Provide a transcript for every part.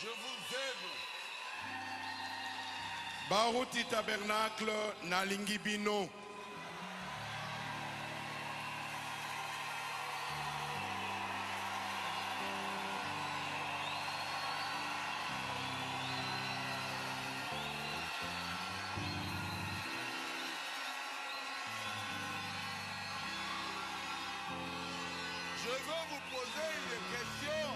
Je vous aime. Baruti tabernacle na lingibino. Je veux vous poser une question.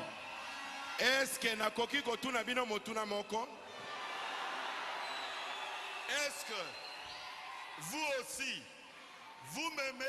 Est-ce que nakoki kotuna bino motuna moko? Est-ce que vous aussi, vous m'aimez?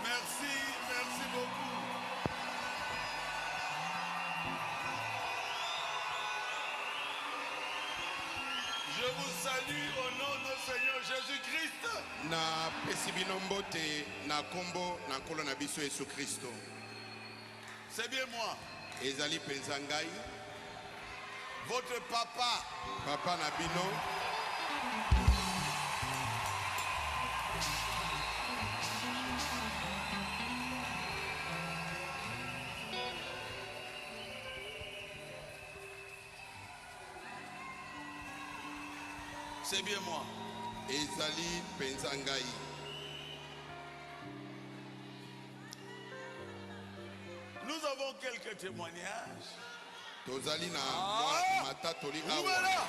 Merci beaucoup. Je vous salue au nom de notre Seigneur Jésus-Christ. Na pesi bino mbote na kombo na nkolo na biso Yesu Kristo. C'est bien moi, Ezali penza ngai, votre papa. papa na bino. C'est bien moi. Ezali penza ngai. Nous avons quelques témoignages. Tozali na Ah! matatoli Où awa. est là?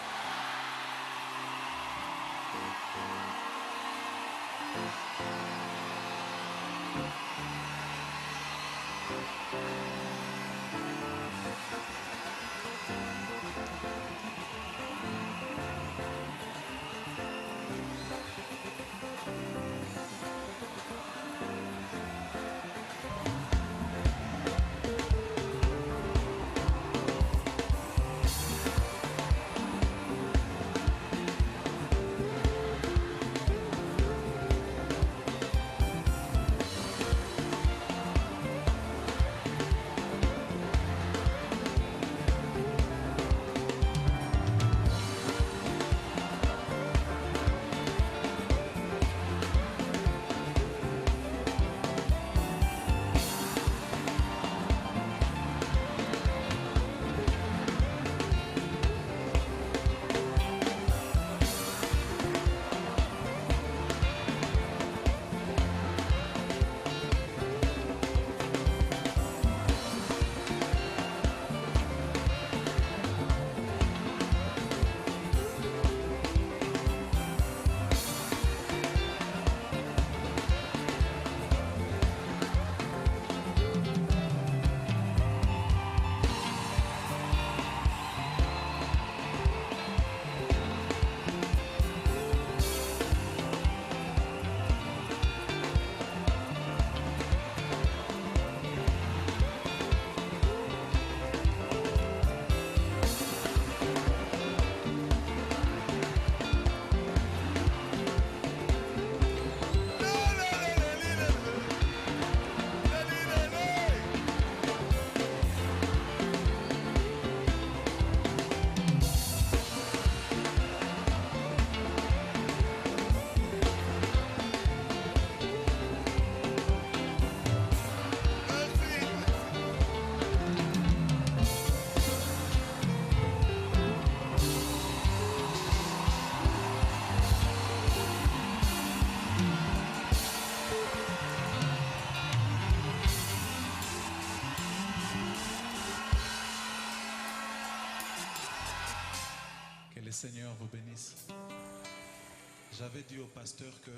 Seigneur vous bénisse. J'avais dit au pasteur que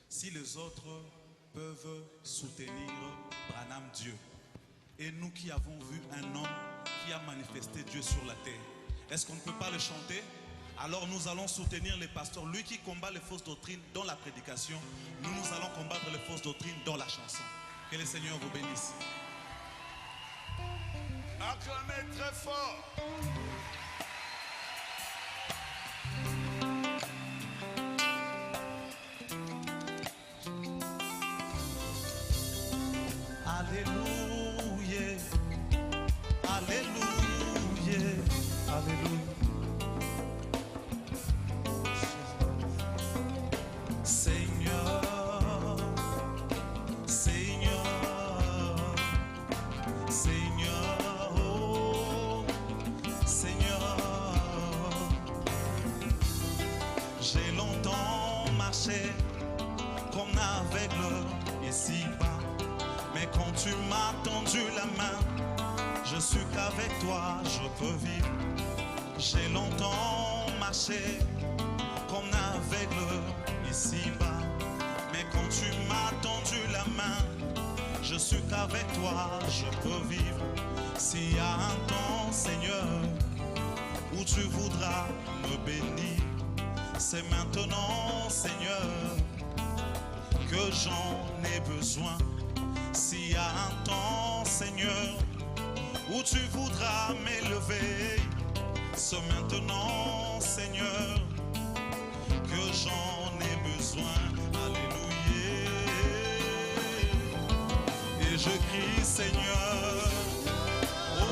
si les autres peuvent soutenir Branham Dieu, et nous qui avons vu un homme qui a manifesté Dieu sur la terre, est-ce qu'on ne peut pas le chanter? Alors nous allons soutenir les pasteurs. Lui qui combat les fausses doctrines dans la prédication, nous allons combattre les fausses doctrines dans la chanson. Que le Seigneur vous bénisse. Acclamez très fort. Alléluia, Alléluia, Alléluia. Seigneur, Seigneur, Seigneur, oh, Seigneur. J'ai longtemps marché comme un aveugle ici-bas. Mais quand tu m'as tendu la main, je suis qu'avec toi je peux vivre. J'ai longtemps marché comme un aveugle ici-bas. Mais quand tu m'as tendu la main, je suis qu'avec toi je peux vivre. S'il y a un temps, Seigneur, où tu voudras me bénir, c'est maintenant, Seigneur, que j'en ai besoin. S'il y a un temps, Seigneur, où tu voudras m'élever, c'est maintenant, Seigneur, que j'en ai besoin. Alléluia. Et je crie, Seigneur, oh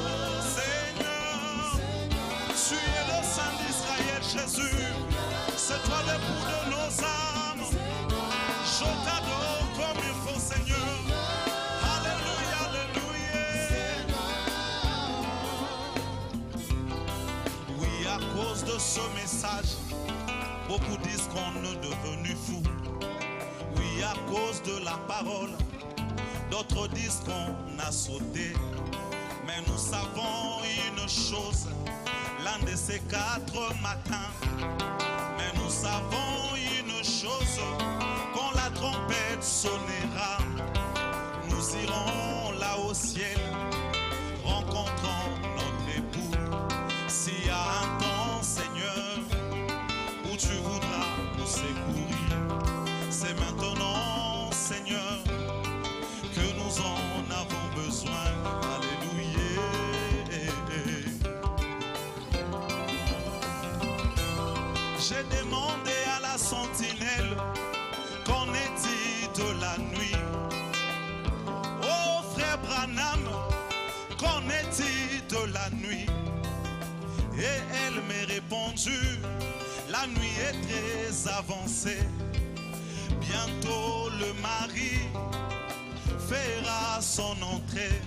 Seigneur, tu es le Saint d'Israël, Jésus, c'est toi l'époux de nos âmes. Je t'adore comme il faut, Seigneur. À cause de ce message, beaucoup disent qu'on est devenu fou. Oui, à cause de la parole, d'autres disent qu'on a sauté. Mais nous savons une chose, l'un de ces 4 matins. Mais nous savons une chose, quand la trompette sonnera, nous irons là au ciel, rencontrant notre époux. S'il y a un temps, Seigneur, où tu voudras nous secourir, c'est maintenant, Seigneur, que nous en avons besoin. Alléluia. J'ai demandé à la sentinelle, qu'en est-il de la nuit? Oh frère Branham, qu'en est-il de la nuit? Et elle m'a répondu, la nuit est très avancée. Bientôt le mari fera son entrée.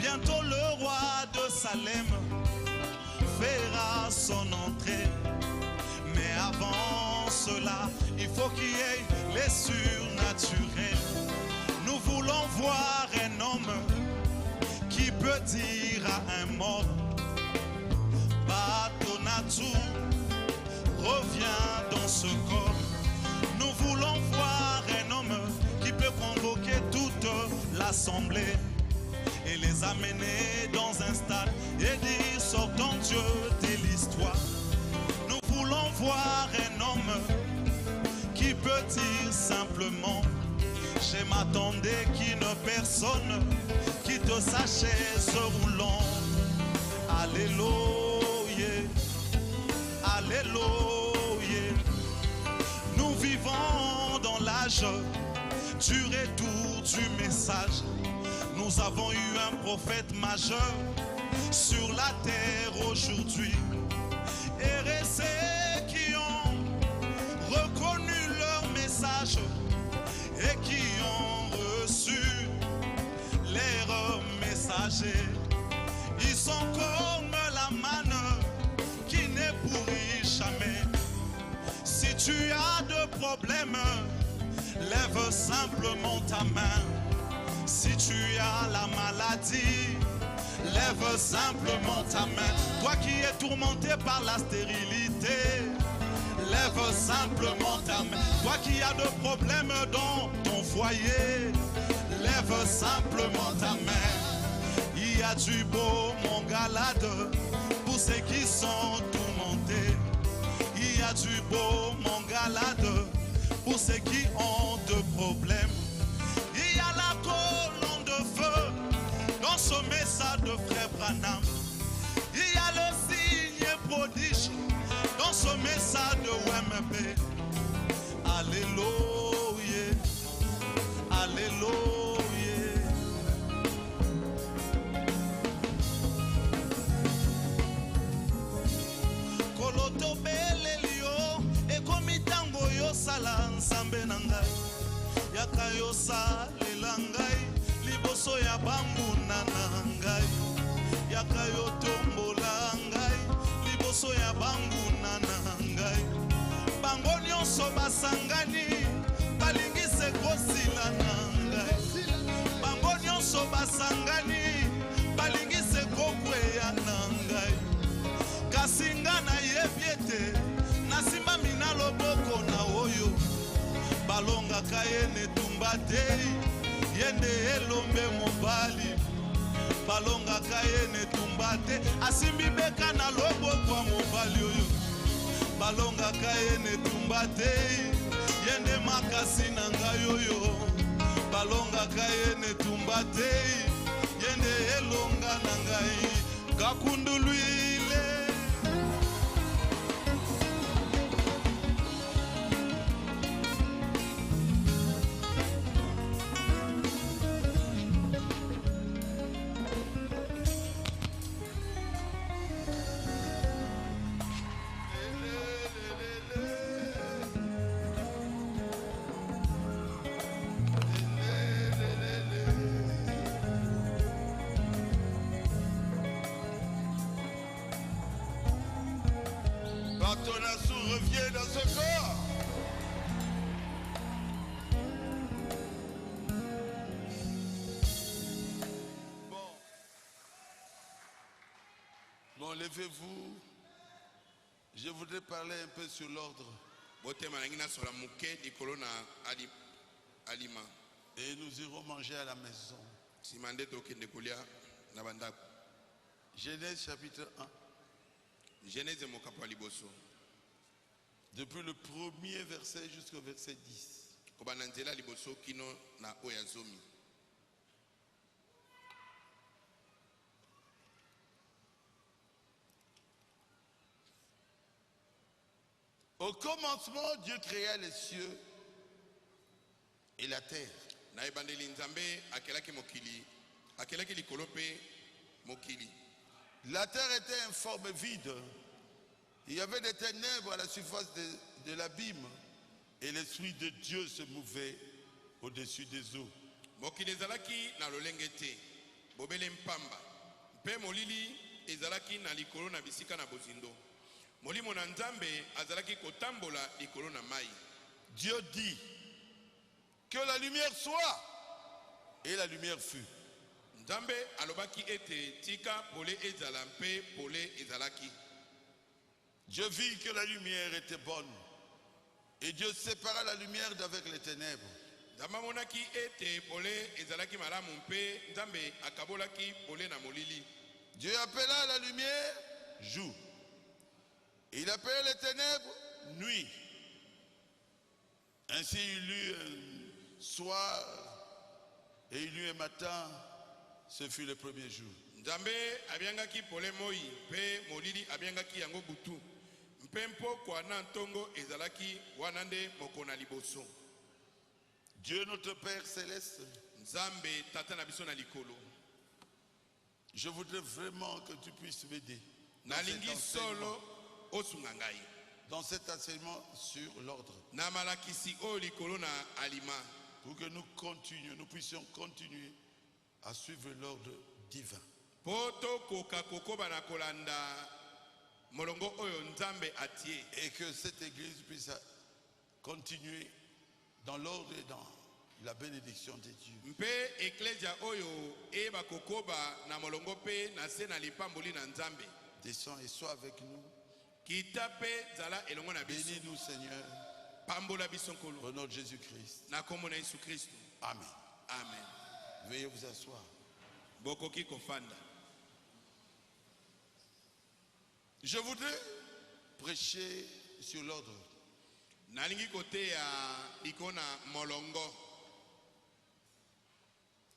Bientôt le roi de Salem fera son entrée. Mais avant cela, il faut qu'il y ait les surnaturels. Nous voulons voir un homme qui peut dire à un mort, Batonatu, reviens dans ce corps. Nous voulons voir un homme qui peut convoquer toute l'assemblée et les amener dans un stade et dire sors ton Dieu de l'histoire. Nous voulons voir un homme qui peut dire simplement je m'attendais qu'une personne qui te sachait se roulant. Alléluia, Alléluia. Nous vivons dans l'âge du retour du message. Nous avons eu un prophète majeur sur la terre aujourd'hui. Et ceux qui ont reconnu leur message et qui ont reçu leurs messagers, ils sont comme la manne qui ne pourrit jamais. Si tu as de problèmes, lève simplement ta main. Si tu as la maladie, Lève simplement ta main. Toi qui es tourmenté par la stérilité, lève simplement ta main. Toi qui as de problèmes dans ton foyer, lève simplement ta main. Il y a du beau, mon galade, pour ceux qui sont tourmentés. Il y a du beau, mon galade, pour ceux qui ont de problèmes. Il y a la colonne de feu dans ce message de frère Branham. Il y a le signe prodige dans ce message de WMP. Alléluia, alléluia. Koloto belelio ekomitango yo sala nsambe na ngai yaka yo salela ngai liboso ya bambuna na ngai yaka yo tombola ngai liboso ya bambuna na ngai bango nyonso basangani balingise kosila na ngai bango nyonso basangani balingise kokweya na ngai kasi nga nayebi ete nasimbami na loboko na oyo balongaka ye netumba te ye nde elombe mobali balongaka ye netumba te asimbi beka na loboko ya mobali oyo balongaka ye netumba te ye nde makasi na ngai oyo balongaka ye netumba te ye nde elonga na ngai kakunduluile. Ton assaut revient dans ce corps. Bon, levez-vous. Je voudrais parler un peu sur l'ordre. Et nous irons manger à la maison. Genèse chapitre 1. Genèse mokapo liboso. Depuis le premier verset jusqu'au verset 10. Kobananzela liboso kino na oyazomi. Au commencement, Dieu créa les cieux et la terre. Na ebandeli nzambe akelaki mokili, akelaki likolo pe mokili. La terre était informe, vide. Il y avait des ténèbres à la surface de l'abîme. Et l'Esprit de Dieu se mouvait au-dessus des eaux. Mokili ezalaki na lolenge te. Bobele mpamba. Mpe molili ezalaki na likolo na bisika na bozindo. Molimo na nzambe azalaki kotambola likolo na mai. Dieu dit que la lumière soit. Et la lumière fut. Nzambe alobaki ete tika pole ezala mpe pole ezalaki. Dieu vit que la lumière était bonne. Et Dieu sépara la lumière d'avec les ténèbres. Nzambe monaki ete pole ezalaki malamu mpe nzambe akabolaki pole na molili. Dieu appela la lumière jour. Et il appela les ténèbres nuit. Ainsi il eut un soir et il eut un matin. Ce fut le premier jour. Nzambe abiangaki pole moi pe molili abiangaki yango butu. Mpempo kwa na ntongo ezalaki wanande mokona liboso. Dieu notre Père céleste. Nzambe tata na biso na likolo. Je voudrais vraiment que tu puisses m'aider. Nalingi solo osungangai. Dans cet enseignement sur l'ordre. Na malakisi o likolo na alima. Pour que nous continuions, nous puissions continuer à suivre l'ordre divin. Poto koka kokoba na kolanda molongo oyo nzambe atie. Et que cette église puisse continuer dans l'ordre et dans la bénédiction de Dieu. mpe eklesia oyo eba kokoba na molongo pe na se na lipamboli na nzambe Descends et sois avec nous. kita pe zala elongo na biso Bénis-nous, Seigneur, pambola biso nkolo au nom de Jésus-Christ. na kombo na yesu kristo Amen. amen. Veuillez vous asseoir. bokoki kofanda. Je voudrais prêcher sur l'ordre. nalingi koteya liko na molongo.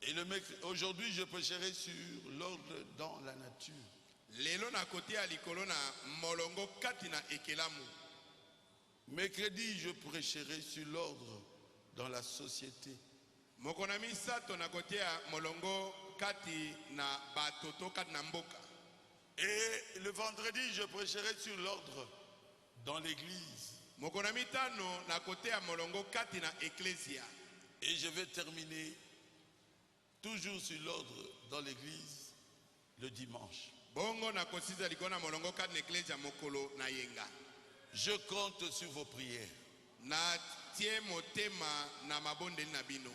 Et aujourd'hui, je prêcherai sur l'ordre dans la nature. lelo na koteya likolo na molongo kati na ekelamu. Mercredi, je prêcherai sur l'ordre dans la société. moko na misato na koteya molongo kati na batoto kati na mboka. Et le vendredi, je prêcherai sur l'ordre dans l'église. moko na mitano na koteya molongo kati na eklesia. Et je vais terminer toujours sur l'ordre dans l'église le dimanche. bongo na kosiza likolo na molongo kati na eklesia mokolo na yenga. Je compte sur vos prières. na tie motema na mabondeli na bino.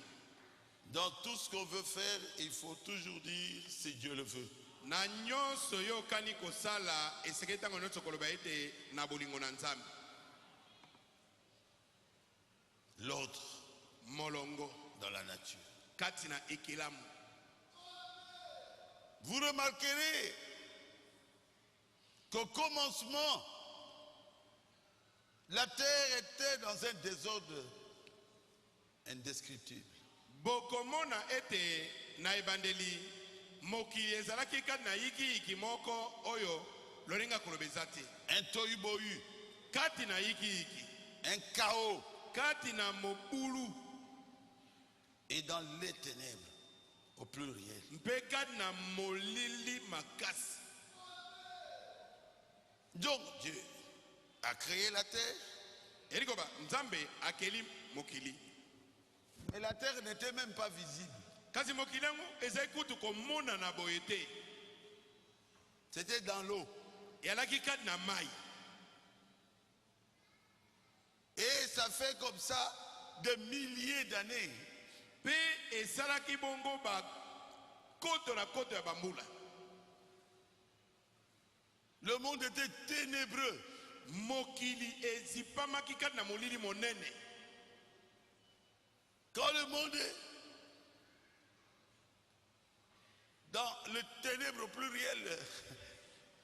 Dans tout ce qu'on veut faire, il faut toujours dire si Dieu le veut. na nyonso yo okani kosala esengeli ntango nyonso koloba ete na bolingo na nzambe. L'ordre molongo dans la nature. kati na ekelamu. Vous remarquerez qu'au commencement, la terre était dans un désordre indescriptible. bokomona ete na ebandeli mokili ezalaki kati na yikiyiki moko oyo lolinga koloba eza te. Un tohu-bohu, kati na yikiyiki, un chaos. kati na mobulu, Et dans les ténèbres, au pluriel. mpe kati na molili makasi. Donc Dieu a créé la terre, elikoba nzambe akeli mokili. mais la terre n'était même pas visible. kasi mokili yango ezali kutu komona na boye te. C'était dans l'eau. eyalaki kati na mai. Et ça fait comme ça des milliers d'années. mpe esalaki bongo bakoto na koto ya bambula. Le monde était ténébreux. mokili ezipamaki kati na molili monene. Quand le monde est dans le ténèbre au pluriel,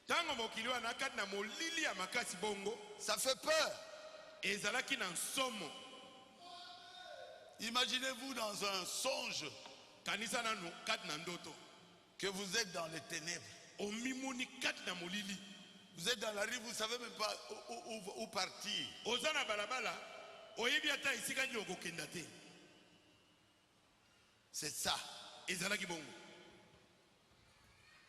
ntango mokili wana kati na molili ya makasi bongo ça fait peur. ezalaki na nsomo. Imaginez-vous dans un songe kanisa nanu kati na ndoto que vous êtes dans les ténèbres. omimoni kati na molili. Vous êtes dans la rue, vous ne savez même pas où partir. oza na balabala oyebi ata esika nini okokenda te. C'est ça, ezalaki bongo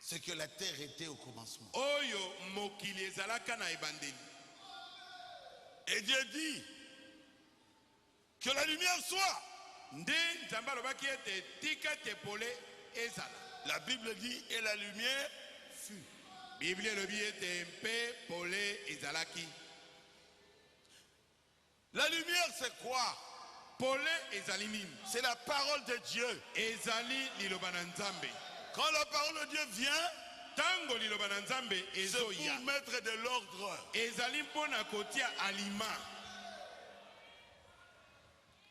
ce que la terre était au commencement. oyo mokili ezalaka na ebandeli. Et Dieu dit que la lumière soit. nde nzambe alobaki ete tika ete pole ezala. La Bible dit et la lumière fut. biblia elobi ete mpe pole ezalaki. La lumière c'est quoi? pole ezali nini? C'est la parole de Dieu. ezali liloba na nzambe. Quand la parole de Dieu vient, ntango liloba na nzambe c'est ezoya pour mettre de l'ordre, ezali mpona kotia alima.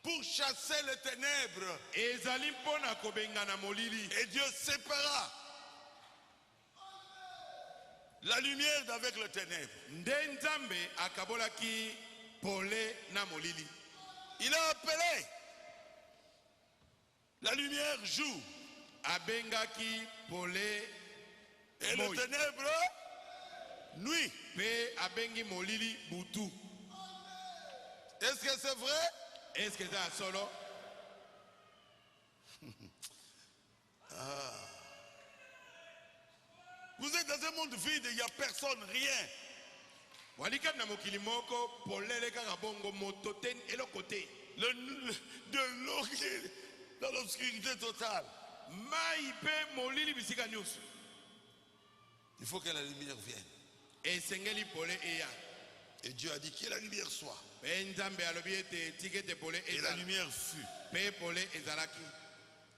pour chasser les ténèbres. ezali mpona kobengana molili. Et Dieu sépara la lumière d'avec le ténèbre. nde nzambe akabolaki pole na molili. Il a appelé la lumière jour abengaki pole et moi. le ténèbre nuit. mpe abengi molili butu. Est-ce que c'est vrai? eske eza ya solo? Vous êtes dans un monde vide, il n'y a personne, rien. walikati na mokili moko polele kaka bongo moto te eloko te. De l'eau qui est dans l'obscurité totale. mai mpe molili bisika nyonso. Il faut que la lumière vienne. esengeli pole eya. Et Dieu a dit que la lumière soit. mpe nzambe alobi ete tika ete pole Et la ezala lumière fut. mpe pole ezalaki.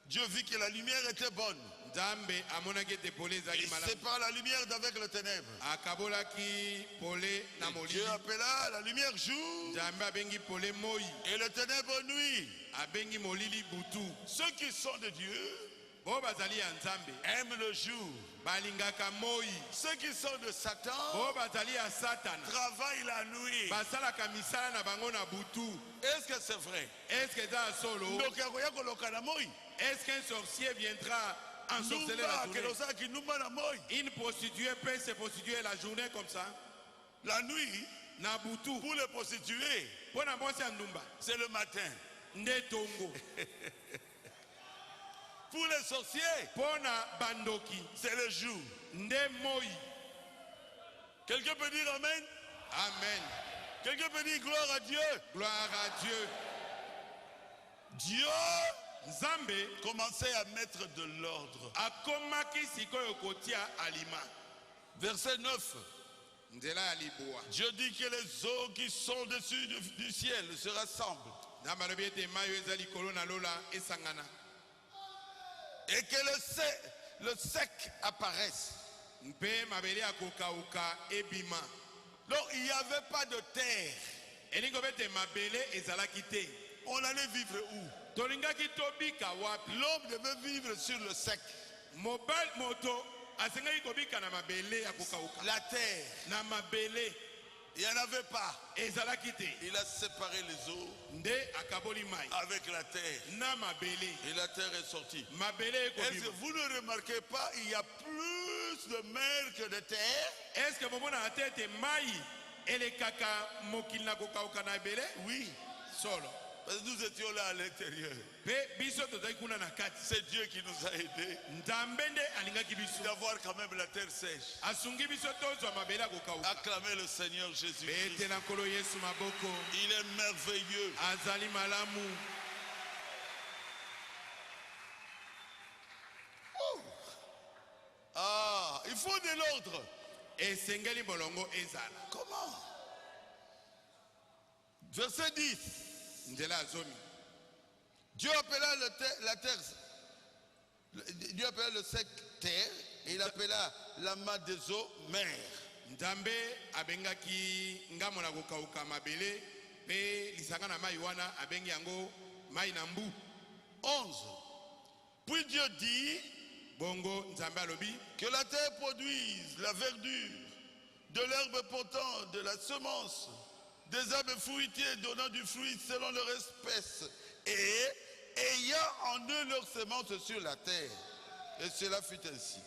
Dieu vit que la lumière était bonne. nzambe amonaki ete pole ezalaki Il malamu, sépare la lumière d'avec le ténèbre. akabolaki pole na Et molili. Dieu appela la lumière jour nzambe abengi pole moi, et le ténèbre nuit. abengi molili butu. Ceux qui sont de Dieu Bo bazali ya nzambe aiment le jour. balingaka moi, Ceux qui sont de Satan bo bazali ya satana travaillent la nuit. basalaka misala na bango na butu. Est-ce que c'est vrai? Est-ce que za solo? Donc, il y Est-ce qu'un sorcier viendra ensorceler la journée? Une prostituée peut se prostituer la journée comme ça. la nuit, Na butu. pour les prostituées, Pona mwasi ya ndumba. c'est le matin. Nde tongo. Pour les sorciers, Pona bandoki. c'est le jour. Nde moi. Quelqu'un peut dire Amen? Amen. Quelqu'un peut dire gloire à Dieu? Gloire à Dieu. Dieu Nzambe commençait à mettre de l'ordre. akomaki sikoyo kotia alima. Verset 9. Nzela ya liboa. Dieu dit que les eaux qui sont dessus du ciel se rassemblent Na balobi ete mayo eza likolo na lola esangana. et que le sec apparaisse. Mpe mabele ya kokauka ebima. Donc il n'y avait pas de terre. Elingo bete mabele ezalaki te. On allait vivre où? Tolingaki tobika wapi? L'homme devait vivre sur le sec. Mobile moto asengaki kobika na mabele ya kokauka. La terre, Na mabele il n'y en avait pas. ezalaki te. Il a séparé les eaux Nde akaboli mai avec la terre. na mabele. Et la terre est sortie. Mabele Est-ce que ekobima. vous ne remarquez pas, il y a plus de mer que de terre? Est-ce que bomona ate ete mai elekaka mokili na kokauka na ebele? Oui. Solo. Parce que nous étions là à l'intérieur. Pe biso tozali kuna na kati. C'est Dieu qui nous a aidés Nzambe nde alingaki biso. d'avoir quand même la terre sèche. Asungi biso tozwa mabele ya kokauka. Acclamez le Seigneur Jésus-Christ. Bete na nkolo Yesu maboko. Il est merveilleux. Azali malamu. Ah, il faut de l'ordre. Esengeli bolongo ezala. Comment? Verset 10. Nzela azomi. Dieu appela la terre. Dieu appela le sec terre et il appela la main des eaux mer. Nzambe abengaki ngamo na kokauka mabele pe lisanga na mai wana abengi yango mai na mbu. 11. Puis Dieu dit Bongo Nzambe alobi que la terre produise la verdure, de l'herbe portant de la semence, des arbres fruitiers donnant du fruit selon leur espèce, et ayant en eux leur semence sur la terre. Et cela fut ainsi.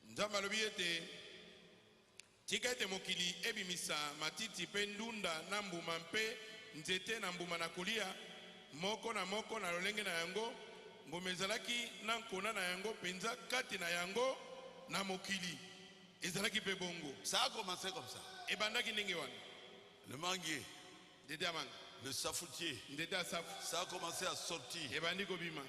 Nzambe alobi ete tika ete mokili ebimisa matiti pe ndunda na mbuma mpe nzete na mbuma na kolia moko na lolenge na yango. Mbuma ezalaki na nkona na yango penza kati na yango na mokili ezalaki pe bongo. Ça a commencé comme ça. Ebandaki ndenge wana. Le manguier, Ndete ya manga. le safoutier, Ndete ya safu. ça a commencé à sortir. Ebandi kobima.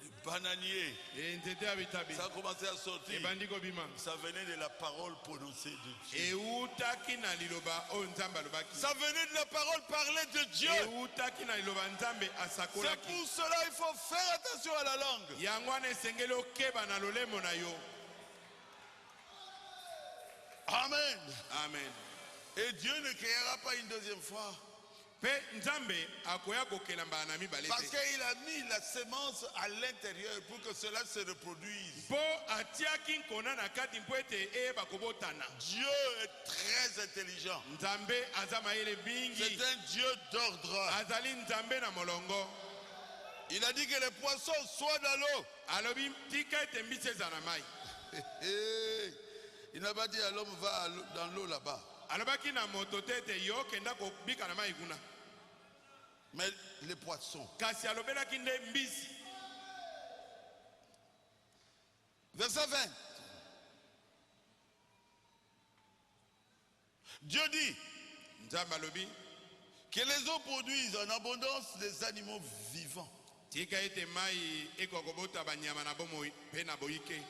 Le bananier, Nzete ya bitabe. ça a commencé à sortir. Ebandi kobima. Ça venait de la parole prononcée de Dieu. Eutaki na liloba o Nzambe alobaki. Ça venait de la parole parlée de Dieu. Eutaki na liloba Nzambe C'est asakolaki. pour cela qu'il faut faire attention à la langue. Yango wana esengeli okeba na lolemo na yo. Amen. Amen. Et Dieu ne créera pas une deuxième fois. Pe Nzambe akoya kokela mbala na mibale Parce te. qu'il a mis la semence à l'intérieur pour que cela se reproduise. Po atiaki nkona na kati mpo ete eyeba kobotana. Dieu est très intelligent. Nzambe aza mayele bingi. C'est un Dieu d'ordre. Azali Nzambe na molongo. Il a dit que les poissons soient dans l'eau. Alobi tika ete mbisi eza na mai. Il n'a pas dit à l'homme va dans l'eau là-bas. Alobaki na moto te ete yo kenda kobika na mai kuna. Mais les poissons. Kasi alobelaki nde mbisi. Verset 20. Dieu dit Nzambe alobi que les eaux produisent en abondance des animaux vivants. tika ete mai ekokobota banyama na bomoi pe na boyike.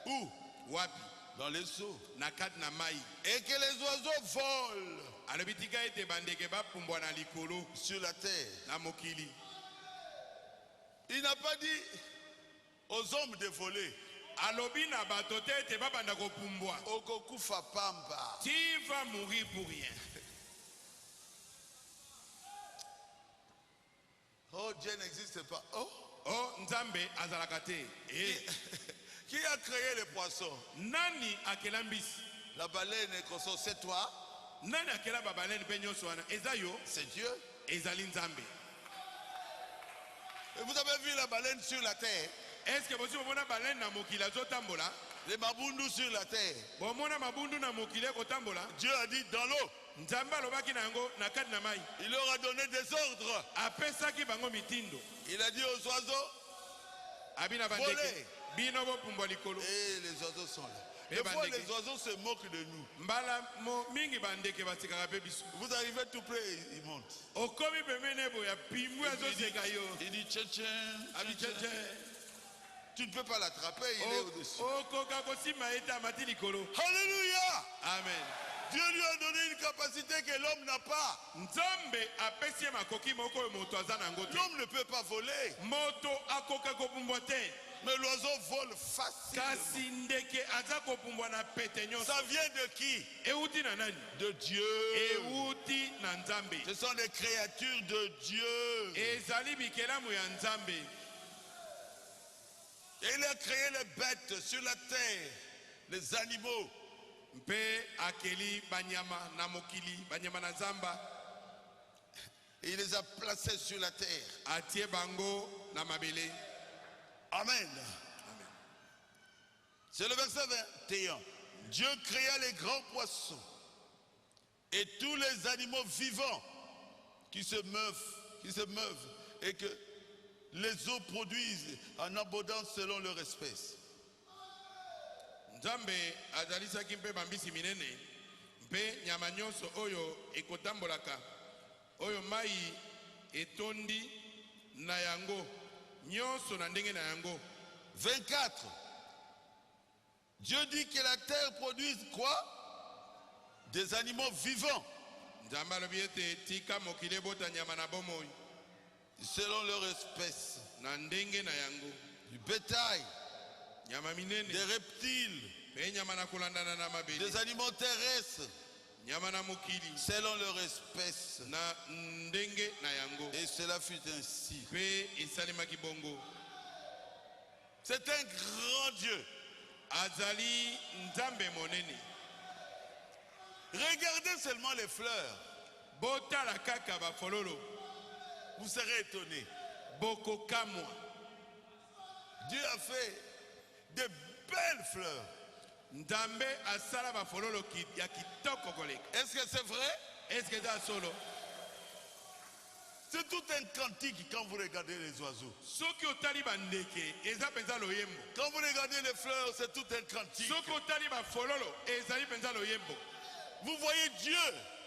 Où? Wapi? dans les eaux. na kati na mai. Et que les oiseaux volent Alobi tika ete bandeke bapumbwa na likolo sur la terre. na mokili. Il n'a pas dit aux hommes de voler. Alobi na bato te ete babanda kopumbwa. Okokufa pamba. Tu vas mourir pour rien. Oh, Dieu n'existe pas. Oh, Oh, Nzambe azalaka te. Eh, qui a créé les poissons? nani akela mbisi? La baleine et consort, c'est toi? Nani akela babalene pe nyonso wana? Eza yo, C'est Dieu. ezali Nzambe. Et vous avez vu la baleine sur la terre? Est-ce que bosi bomona balene na mokili azotambola? Les mabundus sur la terre. Bomona mabundu na mokili kotambola? Dieu a dit dans l'eau. Nzambe alobaki na yango na kati na mai. Il leur a donné des ordres. Apesaki bango mitindo. Il a dit aux oiseaux, Abina volez. bandeke. Bino bopumbwa likolo. Et les oiseaux sont là. Et Des fois, bandeke. les oiseaux se moquent de nous. Mbala mingi bandeke basikaka pe biso. Vous arrivez tout près, ils montent. Okomi pembeni boya pimbu azoseka yo. Il dit, tchin, Abi cheche. tu ne peux pas l'attraper, il est au-dessus. Okoka kosima ete amati likolo. Alléluia! Amen. Dieu lui a donné une capacité que l'homme n'a pas. Nzambe apesi ye makoki moko oyo moto aza nango te. L'homme ne peut pas voler, Moto akoka kopumbwa te. mais l'oiseau vole facilement. Kasi ndeke aza kopumbwa na pete nyonso. Ça vient de qui? Euti na nani? De Dieu. Euti na Nzambe. Ce sont des créatures de Dieu. Ezali bikelamu ya Nzambe. Et il a créé les bêtes sur la terre, les animaux. Mpe akeli banyama na mokili, banyama na zamba. Et il les a placés sur la terre. Atie bango na mabele. Amen. C'est le verset 21. Dieu créa les grands poissons et tous les animaux vivants qui se meuvent et que les eaux produisent en abondance selon leur espèce. Nzambe azalisaki mpe bambisi minene mpe nyama nyonso oyo ekotambolaka oyo mai etondi na yango nyonso na ndenge na yango. 24. Dieu dit que la terre produise quoi? Des animaux vivants Nzambe alobi ete tika mokili ebota nyama na bomoi selon leur espèce, na ndenge na yango. du bétail, Nyama minene des reptiles, mpe nyama na kolandana na mabele. des animaux terrestres Nyama na mokili selon leur espèce. na ndenge na yango. Et cela fut ainsi. Mpe esalemaki bongo. C'est un grand Dieu. Azali Nzambe monene. Regardez seulement les fleurs. Botala kaka bafololo. Vous serez étonnés. Boko kamwa. Dieu a fait de belles fleurs. Nzambe asala bafololo ya kitoko koleka. Est-ce que c'est vrai? Est-ce que ça solo? C'est tout un cantique quand vous regardez les oiseaux. Soki otali bandeke eza penza loyembo. Quand vous regardez les fleurs, c'est tout un cantique. Soki otali bafololo ezali penza loyembo. Vous voyez Dieu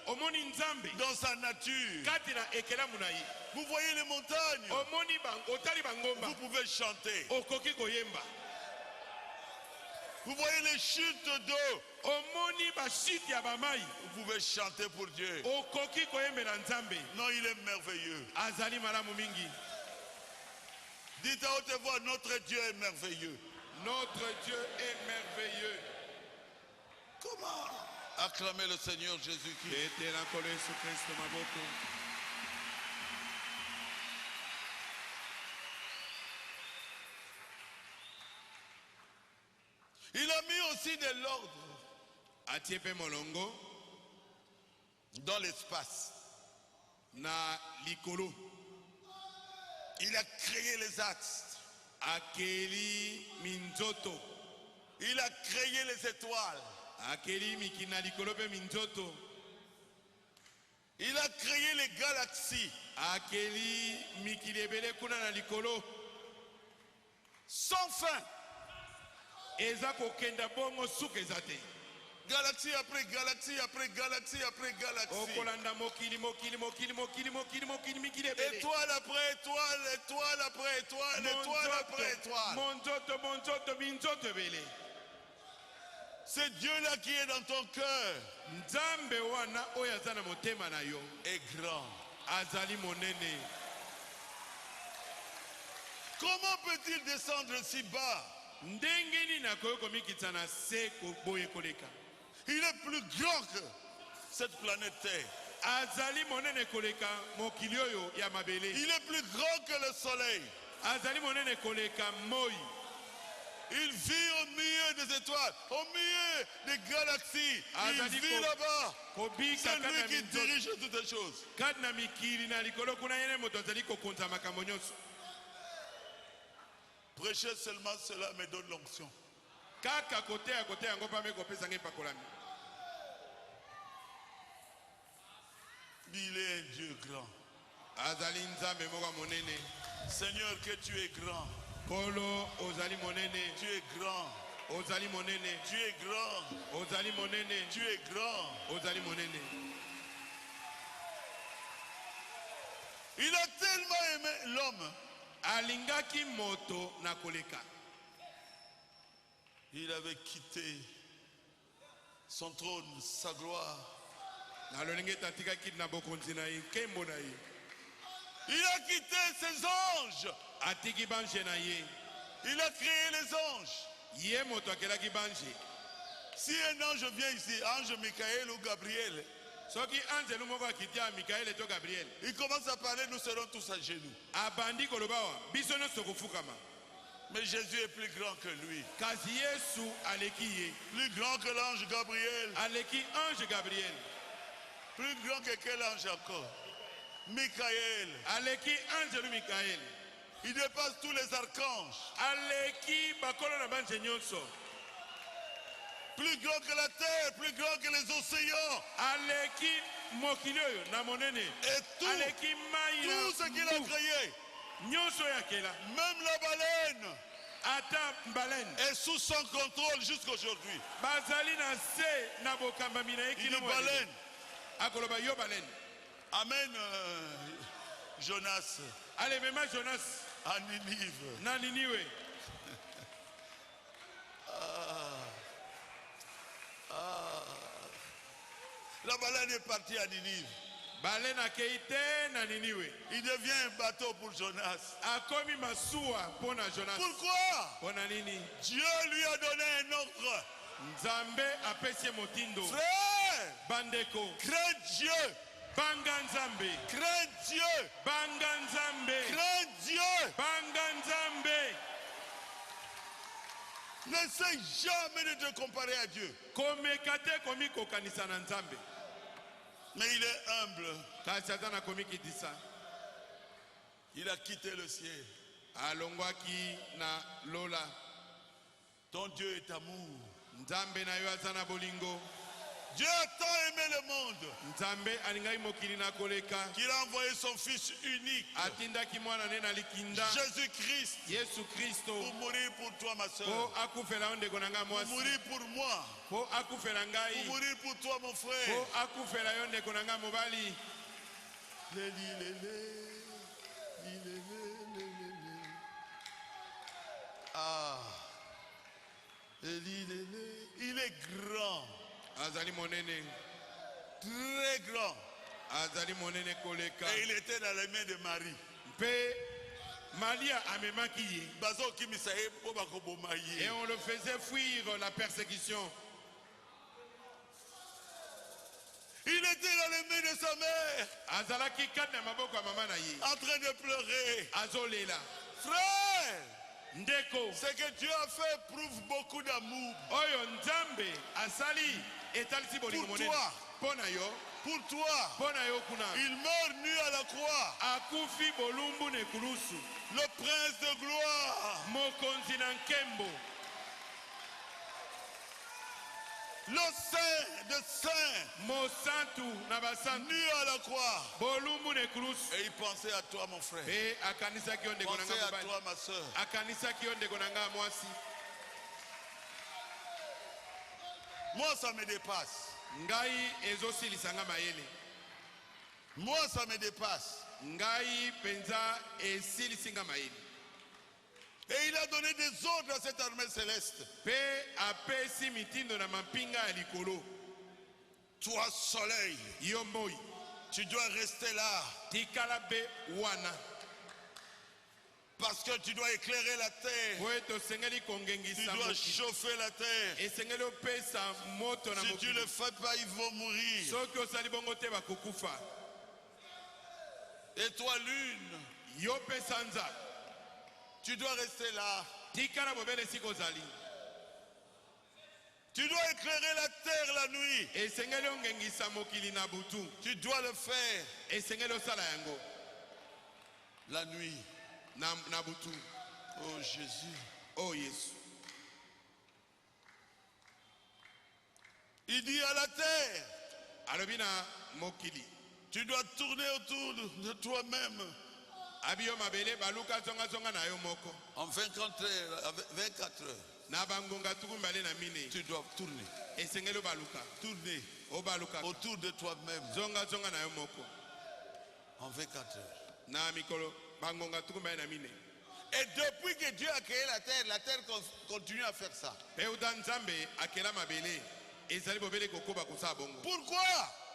Omoni Nzambe dans sa nature. kati na ekelamu na ye. Vous voyez les montagnes. Omoni otali bangomba. Vous pouvez chanter. Okoki koyemba. Vous voyez les chutes d'eau. Omoni bashiti ya bamai. Vous pouvez chanter pour Dieu. Okoki koyembela Nzambe. Non, il est merveilleux. Azali malamu mingi. Dites à haute voix, notre Dieu est merveilleux. Notre Dieu est merveilleux. Comment acclamer le Seigneur Jésus-Christ? Ete na kolo Yesu Kristo maboko. Il a mis aussi de l'ordre Atie pe molongo dans l'espace. na likolo. Il a créé les axes. Akeli minzoto. Il a créé les étoiles. Akeli mikina likolo pe minzoto. Il a créé les galaxies. Akeli mikili ebele kuna na likolo. Sans fin. Eza kokenda bongo suka eza te. Galaxie après galaxie après galaxie après galaxie. Okolanda mokili mikili ebele. Étoile après étoile, étoile après étoile, étoile après étoile. Monzoto minzoto ebele. Ce Dieu-là qui est dans ton cœur nzambe wana oyo aza na motema na yo est grand. azali monene. Comment peut-il descendre si bas? Ndenge nini akoki komikitisa na se boye koleka? Il est plus grand que cette planète Terre. Azali monene koleka mokili oyo ya mabele. Il est plus grand que le soleil. Azali monene koleka moi. Il vit au milieu des étoiles, au milieu des galaxies. Il vit là-bas. C'est lui qui dirige toutes les choses. Kadna mikili na likolo kuna yene moto azali kokonza makambo nyonso. Prêcher seulement cela me donne l'onction. Kaka kote ya kote yango pa me kopesa nge pakolami. Il est un Dieu grand. Azali nzambe moka monene. Seigneur, que tu es grand. Kolo ozali monene. Tu es grand. Ozali monene. Tu es grand. Ozali monene. Tu es grand. Ozali monene. Il a tellement aimé l'homme. Alingaki moto na koleka. Il avait quitté son trône, sa gloire. Na lolenge tatika kit na bokonzi na ye, kembo na ye. Il a quitté ses anges. Atiki banje na ye. Il a créé les anges. Ye moto akelaki banje. Si un ange vient ici, ange Michael ou Gabriel, Soki angelu moko akitia Michael to Gabriel. il commence à parler, nous serons tous à genoux. Abandi kolobawa, biso nyonso kofukama. Mais Jésus est plus grand que lui. Kasi Yesu aleki ye. Plus grand que l'ange Gabriel. Aleki ange Gabriel. Plus grand que quel ange encore? Michael. Aleki angelu Michael. Il dépasse tous les archanges. Aleki bakolo na banje nyonso. Plus grand que la terre, plus grand que les océans. Aleki mokili oyo na monene. Et tout, Aleki mai na tout ce qu'il a créé, nyonso yakela. même la baleine, Ata baleine. est sous son contrôle jusqu'aujourd'hui. Bazali na se na bokambami na Il ekili dit baleine. akoloba yo baleine. Amen. Jonas Allez, mema Jonas à Ninive. na Niniwe. La baleine est partie à Ninive. Baleine akei te na Niniwe. Il devient un bateau pour Jonas. Akomi masuwa pona Jonas. Pourquoi? Pona nini? Dieu lui a donné un ordre. Nzambe apesi motindo. Frère, Bandeko. crains Dieu. Banga Nzambe. Crains Dieu. Banga Nzambe. Crains Dieu. Banga Nzambe. N'essaie jamais de te comparer à Dieu. Komekate komi kokanisa na Nzambe. Mais il est humble. Kasi aza na komi kitisa. Il a quitté le ciel. Alongwaki na lola. Ton Dieu est amour. Nzambe na yo aza na bolingo. Dieu a tant aimé le monde Nzambe alingai mokili na koleka. qu'il a envoyé son Fils unique, Atindaki mwana ne na likinda. Jésus-Christ, Yesu Kristo. pour mourir pour toi, ma soeur. Po akufela ondeko na nga Pour mwasi. mourir pour moi. Po akufela Pour ngai. mourir pour toi, mon frère. Po akufela yo ndeko na nga mobali. Ah. Il est grand, Azali monene. très grand. Azali monene koleka. Et il était dans les mains de Marie. Pe Malia amemaki ye. Bazo kimisaye po bakoboma ye. Et on le faisait fuir la persécution. Il était dans les mains de sa mère, Azalaki kat na maboko ya mama na ye. en train de pleurer. Azolela. Frère, Ndeko. ce que Dieu a fait prouve beaucoup d'amour. Oyo Nzambe asali etalisi bolingo Pour monene. toi. Pona yo. Pour toi, Pona yo kuna. il meurt nu à la croix. Akufi bolumbu ne kulusu. Le prince de gloire, Mokonzi na nkembo. le saint de saints, Mosantu na basantu. nu à la croix. Bolumbu ne kulusu. Et il pensait à toi, mon frère. E akanisaki yo ndeko na Pensez nga à mobali. toi, ma soeur. Akanisaki yo ndeko na nga mwasi. Moi, ça me dépasse. Ngai ezosilisa nga mayele. Moi, ça me dépasse. Ngai penza esilisi nga mayele. Et il a donné des ordres à cette armée céleste. Pe apesi mitindo na mapinga ya likolo. Toi, soleil, Yo moi, tu dois rester là. tikala be wana. Parce que tu dois éclairer la terre. Po ete osengeli Tu kongengisa dois mokili. chauffer la terre. Esengeli opesa moto na Si tu ne mokili. le fais pas, ils vont mourir. Soki osali bongo te bakokufa. Et toi, lune, Yo pe sanza, tu dois rester là. tikala bobele siko ozali. Tu dois éclairer la terre la nuit. Esengeli ongengisa mokili na butu. Tu dois le faire Esengeli osala yango la nuit. na butu. Oh Jésus. Oh Yesu. Il dit à la terre, Alobi na mokili. tu dois tourner autour de toi-même Abiyo mabele baluka zonga na yo moko. en 24 heures. 24 heures. Na bangonga tukumbale na mine. Tu dois tourner. Esengeli baluka. Tourner O baluka. autour de toi-même Zonga na yo moko. en 24 heures. Na mikolo bangonga tukumbale na mine. Et depuis que Dieu a créé la terre continue à faire ça. Pe uda nzambe akela mabele. Ezali bobele kokoba kosala bongo. Pourquoi?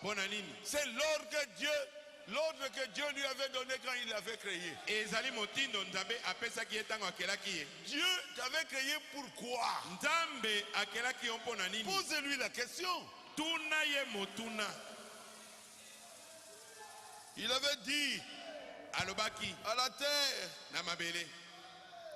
Pona nini? C'est l'ordre que Dieu lui avait donné quand il l'avait créé. Ezali motindo nzambe apesaki ye ntango akelaki ye. Dieu t'avait créé pourquoi? Nzambe akelaki yo mpona nini? Posez-lui la question. Tuna ye motuna. Il avait dit Alobaki à la terre, na mabele.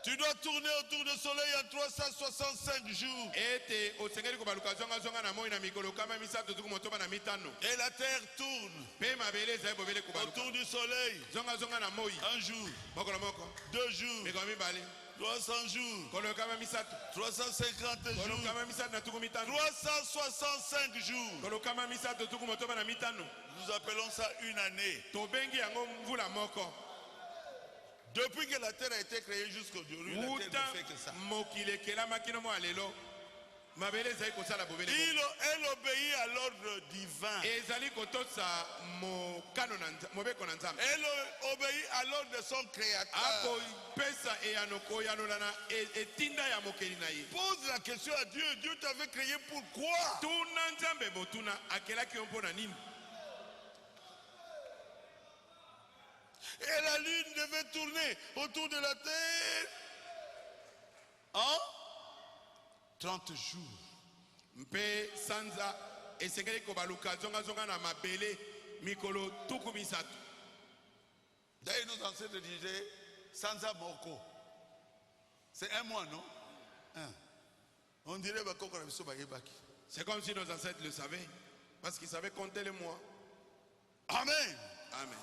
tu dois tourner autour du soleil en 365 jours. Ete osengeli kobaluka zonga na moi na mikolo kama misato tuku motoba na mitano. Et la terre tourne Pe mabele ezali bobele kobaluka. autour du soleil Zonga na moi. un jour, Mokolo moko. 2 jours, Mikolo mibale. 300 jours, Kolo kama misato. 350 Kolo jours, kama misato na tuku mitano. 365 jours. Kolo kama misato tuku motoba na mitano. Nous appelons ça une année. Tobengi yango mvula moko. Depuis que la terre a été créée jusqu'aujourd'hui, la terre Wuta ne fait que ça. mokile kelama kino mo alelo. Mabele ezali kosala bobele. Elle obéit à l'ordre divin. Ezali kotosa mokano na mobeko na nzambe. Elle obéit à l'ordre de son créateur. Ako pesa eyanoko yanolana etinda ya mokeli na ye. Pose la question à Dieu. Dieu t'avait créé pourquoi? Tuna nzambe motuna akelaki yo mpona nini? Et la lune devait tourner autour de la terre en 30 jours. Mpe sanza esengeli kobaluka zonga na mabele mikolo tuku misato. D'ailleurs, nos ancêtres disaient Sanza Moko. C'est un mois, non? On dirait Bakoko Rabiso Bayebaki. C'est comme si nos ancêtres le savaient. Parce qu'ils savaient compter les mois. Amen. Amen.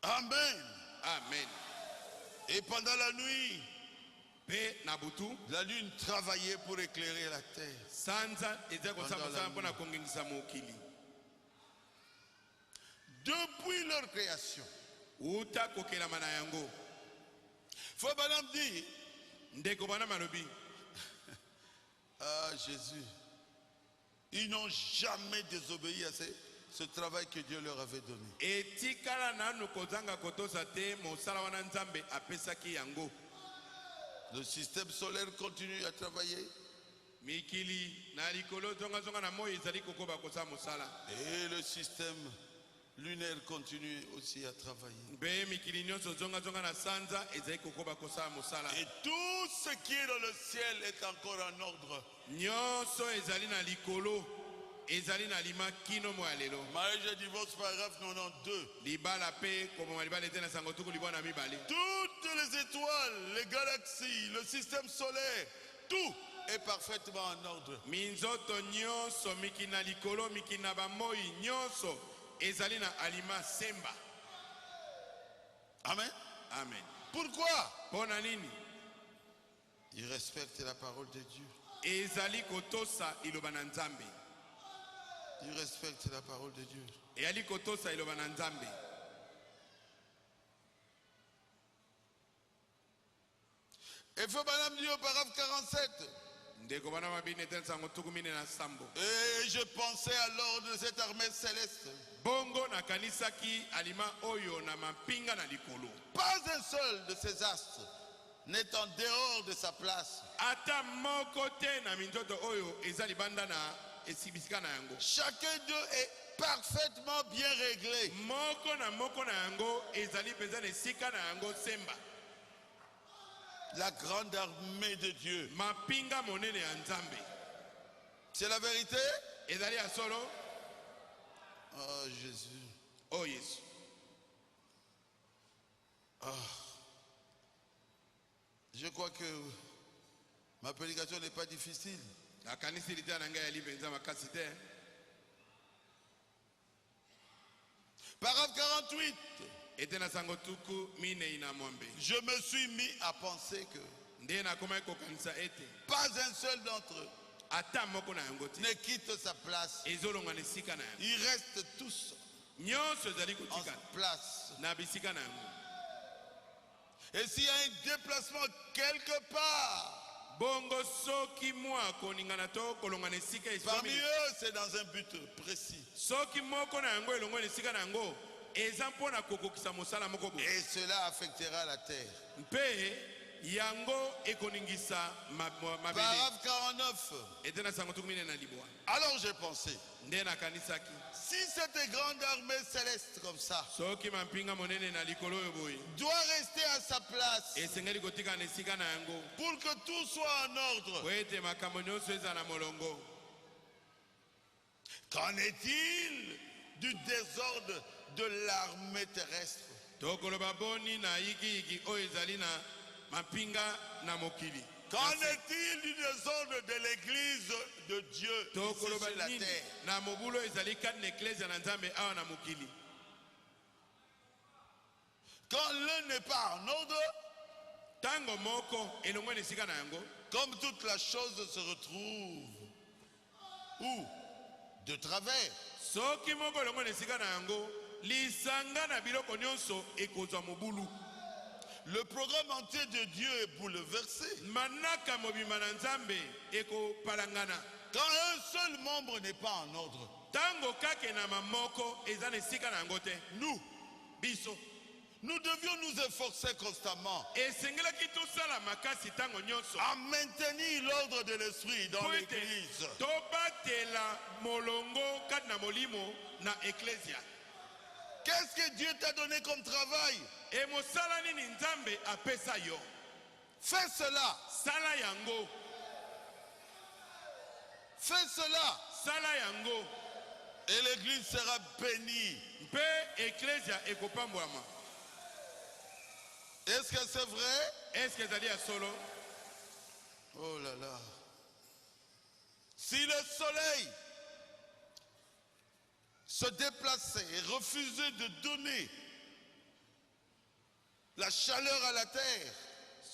Amen. Amen. Et pendant la nuit, Pe nabutu la lune travaillait pour éclairer la terre. sanza ezali kosala mosala mpona kongengisa mokili. Depuis leur création. Uta kokelama na yango. Faut Balaam dit, Ndeko bana malobi. ah Jésus, ils n'ont jamais désobéi à ce travail que Dieu leur avait donné. Etikala nanu kozanga kotosa te mosala wana nzambe apesaki yango. Le système solaire continue à travailler. Mikili na likolo zonga na moi ezali kokoba kosala mosala. Et le système lunaire continue aussi à travailler. Be mikili nyonso zonga na sanza ezali kokoba kosala mosala. Et tout ce qui est dans le ciel est encore en ordre. Nyonso ezali na likolo ezali na lima kino mo alelo. Mariage et divorce, paragraphe 92. Libala pe koboma libala ete na sango tuku libona mibale. Toutes les étoiles, les galaxies, le système solaire, tout est parfaitement en ordre. Minzoto nyonso mikina likolo mikina bamoi nyonso ezali na alima semba. Amen. Amen. Pourquoi? Pona nini? Ils respectent la parole de Dieu. Ezali kotosa iloba na nzambe. Ils respectent la parole de Dieu. Ezali kotosa iloba na nzambe. Et Feu Balaam dit au paragraphe 47. ndeko bana mabini ete nsango tukumine na sambo. Et je pensais à l'ordre de cette armée céleste. Bongo na kanisaki alima oyo na mapinga na likolo. Pas un seul de ces astres n'est en dehors de sa place. Ata moko te na minzoto oyo eza libanda na esibisika na yango. Chacun d'eux est parfaitement bien réglé. Moko na yango ezali penza na esika na yango semba. La grande armée de Dieu. Mapinga monene ya Nzambe. C'est la vérité? Ezali ya solo. Oh Jésus. Oh Yesu. Je crois que ma prédication n'est pas difficile. La kanisi lita na ngai ya lipenza makasi te. Paragraphe 48. Ete na sango tuku mine ina mwambe. Je me suis mis à penser que Nde na koma kokanisa ete. pas un seul d'entre eux Ata moko na yango te. ne quitte sa place. Ezolonga na esika na yango. Ils restent tous Nyonso ezali en kotika place. na bisika na yango. Et s'il y a un déplacement quelque part, Bongo soki mwa koningana to kolonga na esika parmi esomi. eux, c'est dans un but précis. Soki moko na yango elongo na esika na yango eza mpona kokokisa mosala moko boye. Et cela affectera la terre. Mpe yango ekoningisa mabele. Paragraphe 49. Ete na sango tukumine na libwa. Alors j'ai pensé, Nde na kanisaki. si cette grande armée céleste comme ça Soki mampinga monene na likolo oyo boye. doit rester à sa place Esengeli kotika na esika na yango. pour que tout soit en ordre, Po ete makambo nyonso eza na molongo. qu'en est-il du désordre de l'armée terrestre? Tokoloba boni na yiki oyo ezali na mapinga na mokili. Qu'en est-il du désordre de l'église de Dieu ici Tokoloba sur la nini terre? na mobulo ezali kati na eklezia na Nzambe awa na mokili. Quand l'un n'est pas en ordre, Tango moko elongo na esika na yango. comme toute la chose se retrouve où? De travers. Soki moko elongo na esika na yango lisanga na biloko nyonso ekozwa mobulu. Le programme entier de Dieu est bouleversé. Manaka mobimba na Nzambe ekopalangana. Quand un seul membre n'est pas en ordre, Tango kake na mamoko eza na esika na yango te. nous Biso devions nous efforcer constamment esengelaki tosala makasi tango nyonso à maintenir l'ordre de l'esprit dans po ete l'église. tobatela molongo kati na molimo na eklesia. Qu'est-ce que Dieu t'a donné comme travail? E mosala nini Nzambe apesa yo? Fais cela. Sala yango. Fais cela. Sala yango. Et l'église sera bénie. Mpe eklesia ekopambolama. Est-ce que c'est vrai? Est-ce que ezali ya solo? Oh là là. Si le soleil se déplaçait et refusait de donner la chaleur à la terre,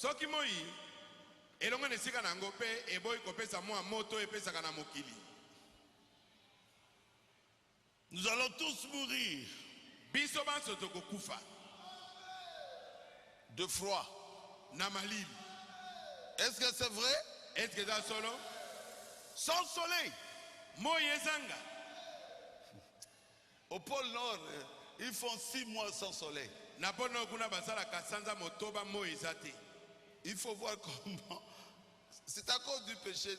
Soki moi elongo na esika na yango mpe eboyi kopesa mwa moto epesaka na mokili. nous allons tous mourir Biso banso tokokufa de froid. na malili. Est-ce que c'est vrai? Est-ce que eza solo? Sans soleil. Moi ezanga. Au pôle Nord, ils font 6 mois sans soleil. Na pono kuna basalaka sanza motoba moi eza te. Il faut voir comment. C'est à cause du péché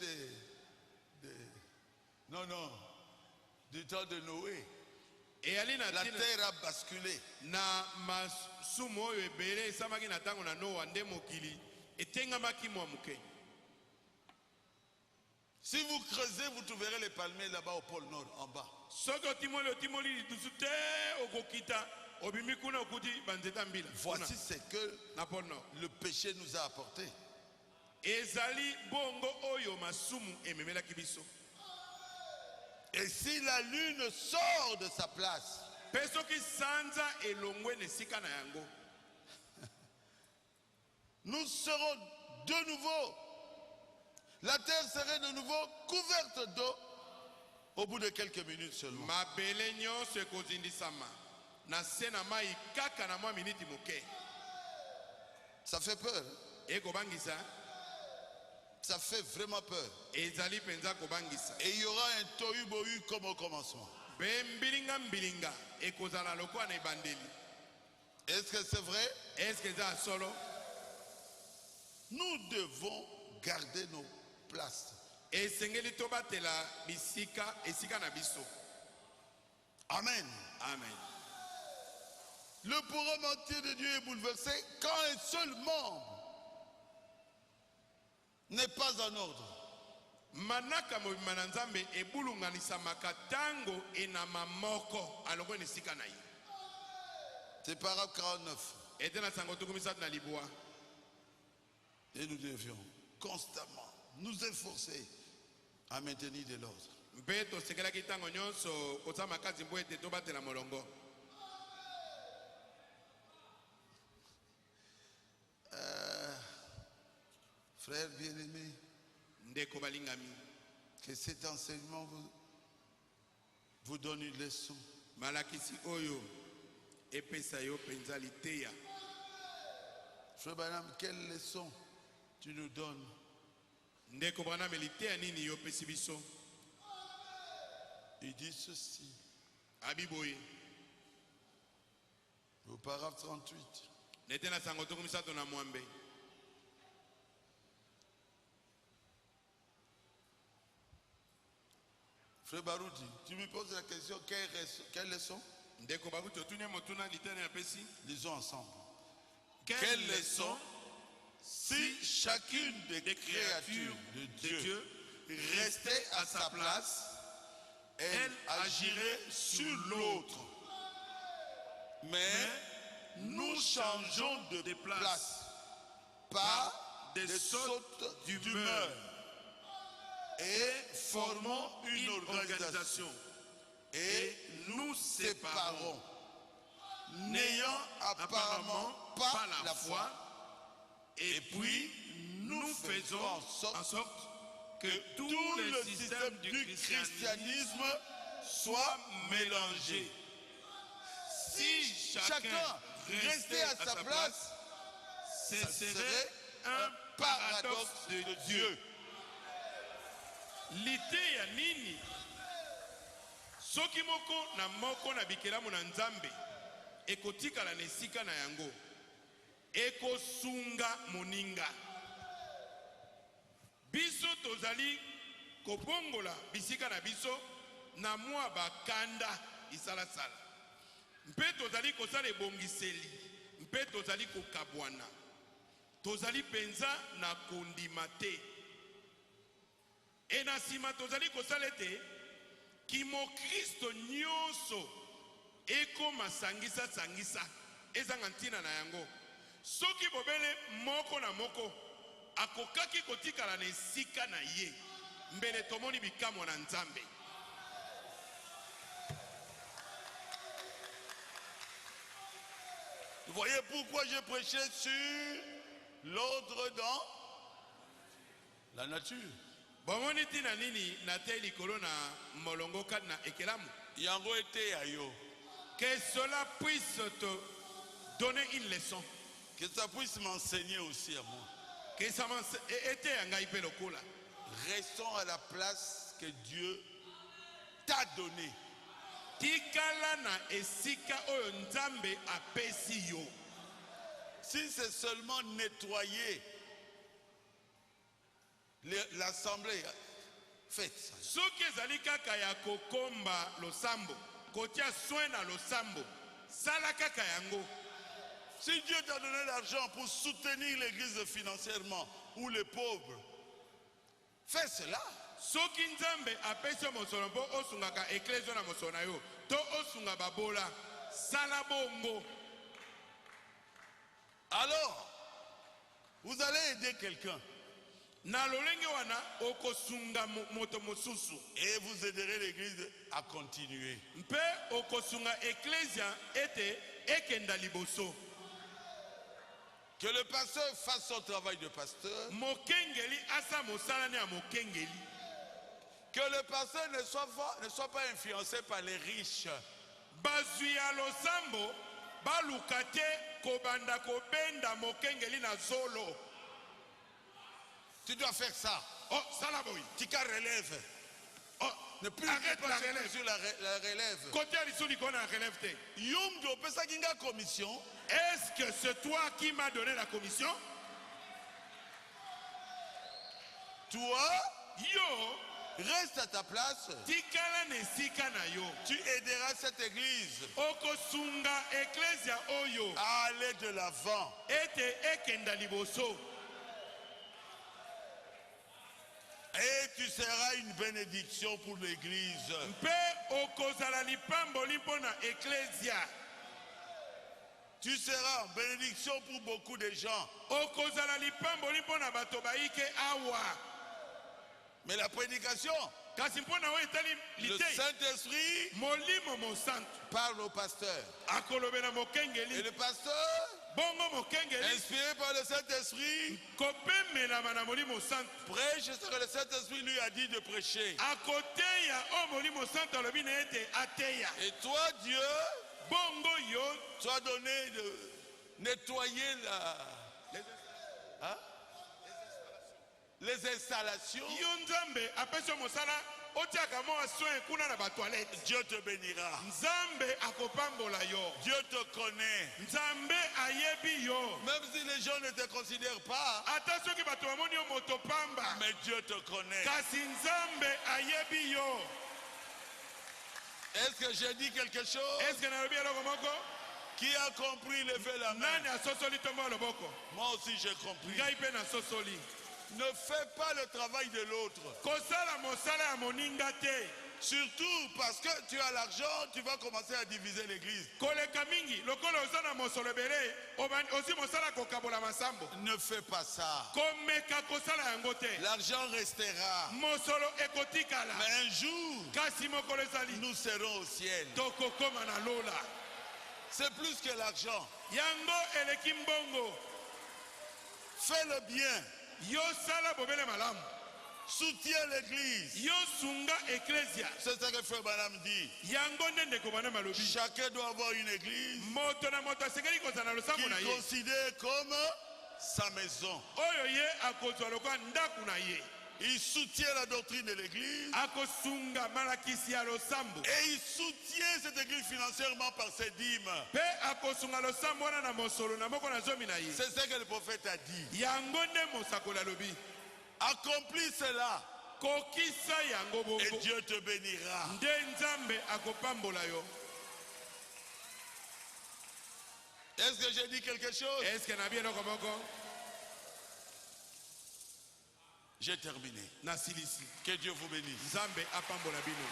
non, du temps de Noé. Eyali na La tina terre a basculé. na masumu oyo ebele esamaki na ntango na Noa nde mokili etengamaki mwa moke. Si vous creusez, vous trouverez les palmiers là-bas au pôle Nord, en bas. Soki otimoli lisusu te okokita obimi kuna okuti banzeta mbila. Voici ce que Na pole Nord. le péché nous a apporté. Ezali bongo oyo masumu ememelaki biso. Et si la lune sort de sa place, Pe soki sanza elongwe na esika na yango, nous serons de nouveau. La terre serait de nouveau couverte d'eau au bout de quelques minutes seulement. mabele nyonso ekozindisama na se na mai kaka na mwa miniti moke. Ça fait peur. Hein? Ekobangisa Ça fait vraiment peur. ezali penza kobangisa. Et il y aura un tohu-bohu comme au commencement. Mbilinga mbilinga ekozala lokola na ebandeli. Est-ce que c'est vrai? Est-ce que eza solo? Nous devons garder nos places. Esengeli tobatela bisika esika na biso. Amen. Amen. Le programme entier de Dieu est bouleversé quand un seul membre n'est pas en ordre. Manaka mobima na Nzambe ebulunganisamaka tango enama moko alongo esika na ye. C'est paragraphe 49. Ete na sango tukumisatu na libwa. Et nous devions constamment nous efforcer à maintenir de l'ordre. Mpe tosekelaki ntango nyonso kosala makasi mpo ete tobatela molongo. Frères bien-aimés, Ndeko balingami. que cet enseignement vous donne une leçon. Malakisi oyo epesa yo penza liteya. Frère Branham, quelle leçon tu nous donnes? Ndeko Branham liteya nini yo pesi biso? Il dit ceci, Abiboye. au paragraphe 38. Nete na sango tukumisatu na mwambe. Frère Baroudi, tu me poses la question, quelle leçon? Ndeko bakuti otunie motuna liteya na pesi. Lisons ensemble. Quelle leçon Si chacune des créatures de Dieu restait à sa place, elle agirait sur l'autre. Mais nous changeons de place par des sautes d'humeur et formons une organisation et nous séparons, n'ayant apparemment pas la foi, et puis nous faisons en sorte que tout le système du christianisme soit mélangé. Si chacun restait à sa place, ce serait un paradoxe de Dieu. Liteya nini? Soki moko na bikelamu na Nzambe ekotikala na esika na yango ekosunga moninga. Biso tozali kobongola bisika na biso na mwa bakanda isalasala. Mpe tozali kosala ebongiseli, mpe tozali kokabwana. Tozali penza na kondima te. E na nsima tozali kosala ete kimokristo nyonso ekoma sangisa ezanga ntina na yango. Soki bobele moko na moko akokaki kotikala na esika na ye mbele tomoni bikamwa na Nzambe. Vous voyez pourquoi j'ai prêché sur l'ordre dans la nature. Bomoni tina nini na te likolo na molongo kati na ekelamu. Yango ete ayo. Que cela puisse te donner une leçon. Que ça puisse m'enseigner aussi à moi. Que ça ete yangai pe lokola. Restons à la place que Dieu t'a donnée. Tikala na esika oyo Nzambe apesi yo. Si c'est seulement nettoyer l'assemblée, faites ça. Soki ezali kaka ya kokomba losambo, kotia soin na losambo, sala kaka yango. Si Dieu t'a donné l'argent pour soutenir l'église financièrement ou les pauvres, fais cela. Soki Nzambe apesi mosolo mpo osungaka eklezio na mosolo na yo, to osunga babola, sala bongo. Alors, vous allez aider quelqu'un. Na lolenge wana okosunga moto mosusu. Et vous aiderez l'église à continuer. Mpe okosunga eklezia ete ekenda liboso. Que le pasteur fasse son travail de pasteur. Mokengeli asa mosala ne ya mokengeli. Que le pasteur ne soit pas influencé par les riches. Bazwi ya losambo baluka te kobanda kobenda mokengeli na zolo. Tu dois faire ça. Oh, salaboy. Tika relève. Oh, Ne plus arrête pas la sur relève. sur la relève. Côté Alissouli qu'on a relève. Yum do pesa kinga commission. Est-ce que c'est toi qui m'as donné la commission? Toi, Yo, reste à ta place. tikala nesika na yo. Tu aideras cette église Okosunga ecclesia oyo. à aller de l'avant. Ete ekenda liboso. Et tu seras une bénédiction pour l'église. Mpe okozala lipamboli mpona ecclesia. Tu seras une bénédiction pour beaucoup de gens. Okozala lipamboli mpona bato baike awa. Mais la prédication, Kasi mpona oyo etali le litei. Saint-Esprit Molimo mosantu parle au pasteur. akolobela Et mokengeli. le pasteur, Bongo mokengeli inspiré par le Saint-Esprit, kopemelama na molimo santu. prêche ce que le Saint-Esprit lui a dit de prêcher. Akoteya o molimo santu alobi na ete ateya. Et toi, Dieu, Bongo yo tu as donné de nettoyer les installations. yo nzambe apesi yo mosala otiaka mwa soin kuna na batoilette. Dieu te bénira. Nzambe akopambola yo. Dieu te connaît. Nzambe ayebi yo. Même si les gens ne te considèrent pas, Ata soki bato bamoni yo moto pamba. mais Dieu te connaît. Kasi nzambe ayebi yo. Est-ce que j'ai dit quelque chose? Est-ce que nalobi eloko moko? Qui a compris, levez la main. Nani asosoli tombo loboko? Moi aussi j'ai compris. Ngai pe nasosoli. Ne fais pas le travail de l'autre. Kosala mosala ya moninga te. Surtout parce que tu as l'argent, tu vas commencer à diviser l'église. Koleka mingi lokola oza na mosolo ebele osi mosala kokabola masambo. Ne fais pas ça. Komeka kosala yango te. L'argent restera. Mosolo ekotikala. Mais un jour, Kasi mokolo ezali nous serons au ciel. tokokoma na lola. C'est plus que l'argent. Yango eleki mbongo. Fais le bien. Yo sala bobele malamu. Soutiens l'église. Yo sunga ecclesia. C'est ce que Frère Branham dit. Yango nde kobana malobi. Chacun doit avoir une église Moto na moto asengeli kozala na losambo na qu'il ye. considère comme sa maison. Oyo ye akozwa lokola ndaku na ye. Il soutient la doctrine de l'église Akosunga malakisi ya losambo. et il soutient cette église financièrement par ses dîmes. Pe akosunga losambo wana na mosolo na moko na zomi na ye. C'est ce que le prophète a dit. Yango nde mosakoli alobi. Accomplis cela Kokisa yango et bongo. Dieu te bénira. Nde nzambe akopambola yo. Est-ce que j'ai dit quelque chose? Est-ce que nabi eloko moko? J'ai terminé. Nasilisi. Que Dieu vous bénisse. Nzambe apambola bino.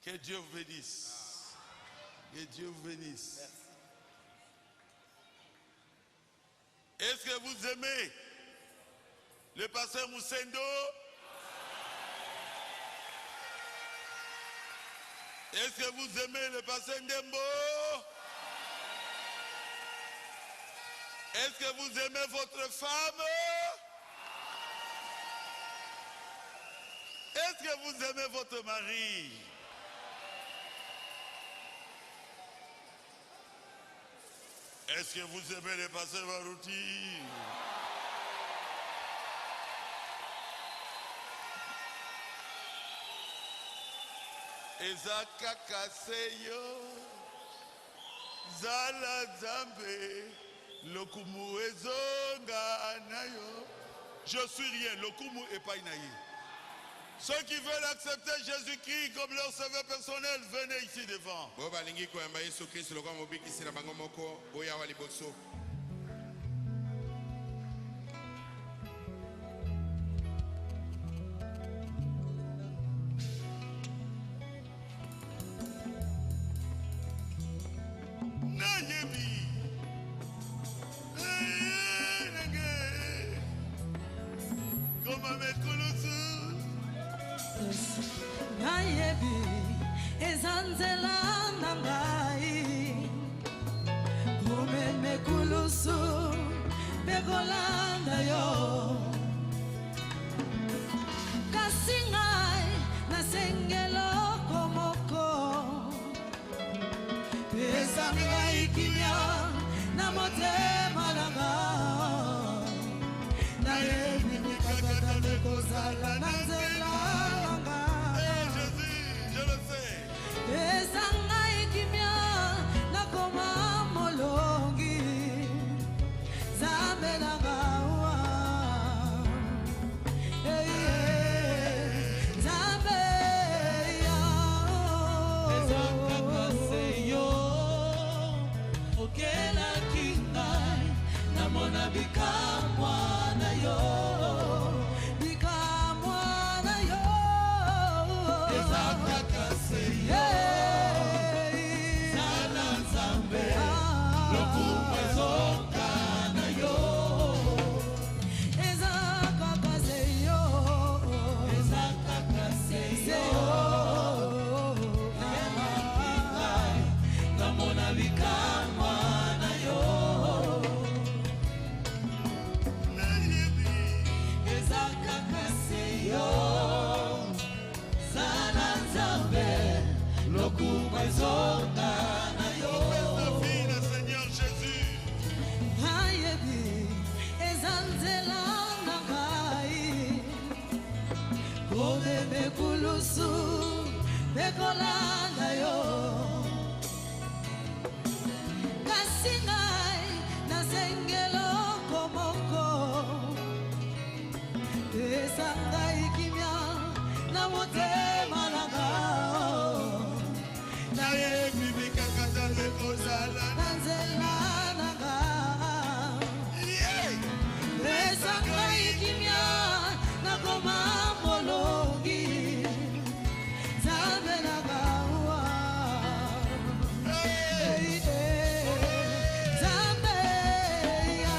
Que Dieu vous bénisse. Que Dieu vous bénisse. Est-ce que vous aimez le pasteur Moussendo? Est-ce que vous aimez le pasteur Ndembo? Est-ce que vous aimez votre femme? Est-ce que vous aimez votre mari? Est-ce que vous aimez le pasteur Barouti? Ezaka seyo zala zambe lokumu ezonga nayo. Je suis rien, lokumu epai na ye. Ceux qui veulent accepter Jésus-Christ comme leur sauveur personnel, venez ici devant. Bo balingi koyamba Yesu Kristo lokola mobikisi na bango moko boya wa liboso. Nayebi. Comme mes colossaux. Nayebi ezanzela nangai Kome mekulusu Bekolanda Esangai kimia na motema nanga nayebi mikakata nekozala na nzela nanga. Jésus, je le sais. Esangai kimia nakoma molongi Nzambe nanga Nzambe ya ezakaka seyo okelaki ngai namona bikamwa na yo ezakaka seyo zala Nzambe lokumu ezoka na yo ezakaka seyo namona bikamwa na yo ezakaka seyo zala Nzambe lokumu ezoka na yo. Le Seigneur Jésus. Nayebi ezanzela na ngai komeme kulusu bekolanda yo kasi ngai nasengelo komoko esangai kimia na motema nanga Nayebi mikakata nekozala na nzela nanga esangai kimia nakoma molongi Nzambe nanga Nzambe ya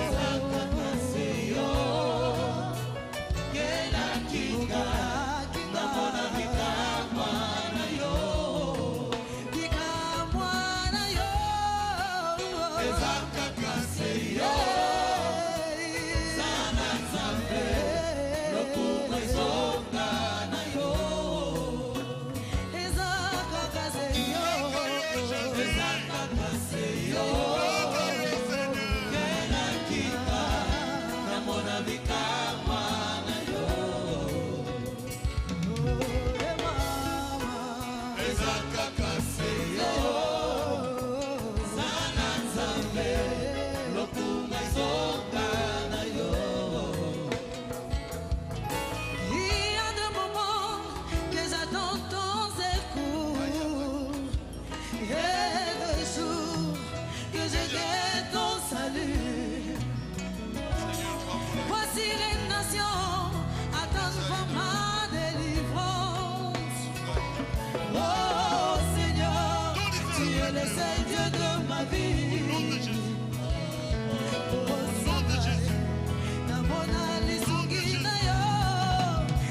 ezakaka seyo kelakinga namona bikamwa na yo ezakaka seyo zala Nzambe lokumu ezoka na yo ezakaka seyo kelakinga namona bikamwa na yo ezakaka seyo zala Nzambe lokumu ezoka na yo. Il y a des moments que j'attends ton secours et des jours que je guette ton salut. Voici les nations attendent pour ma délivrance. Oh Seigneur, tu es le seul Dieu de ma vie. Namona lisungi na yo,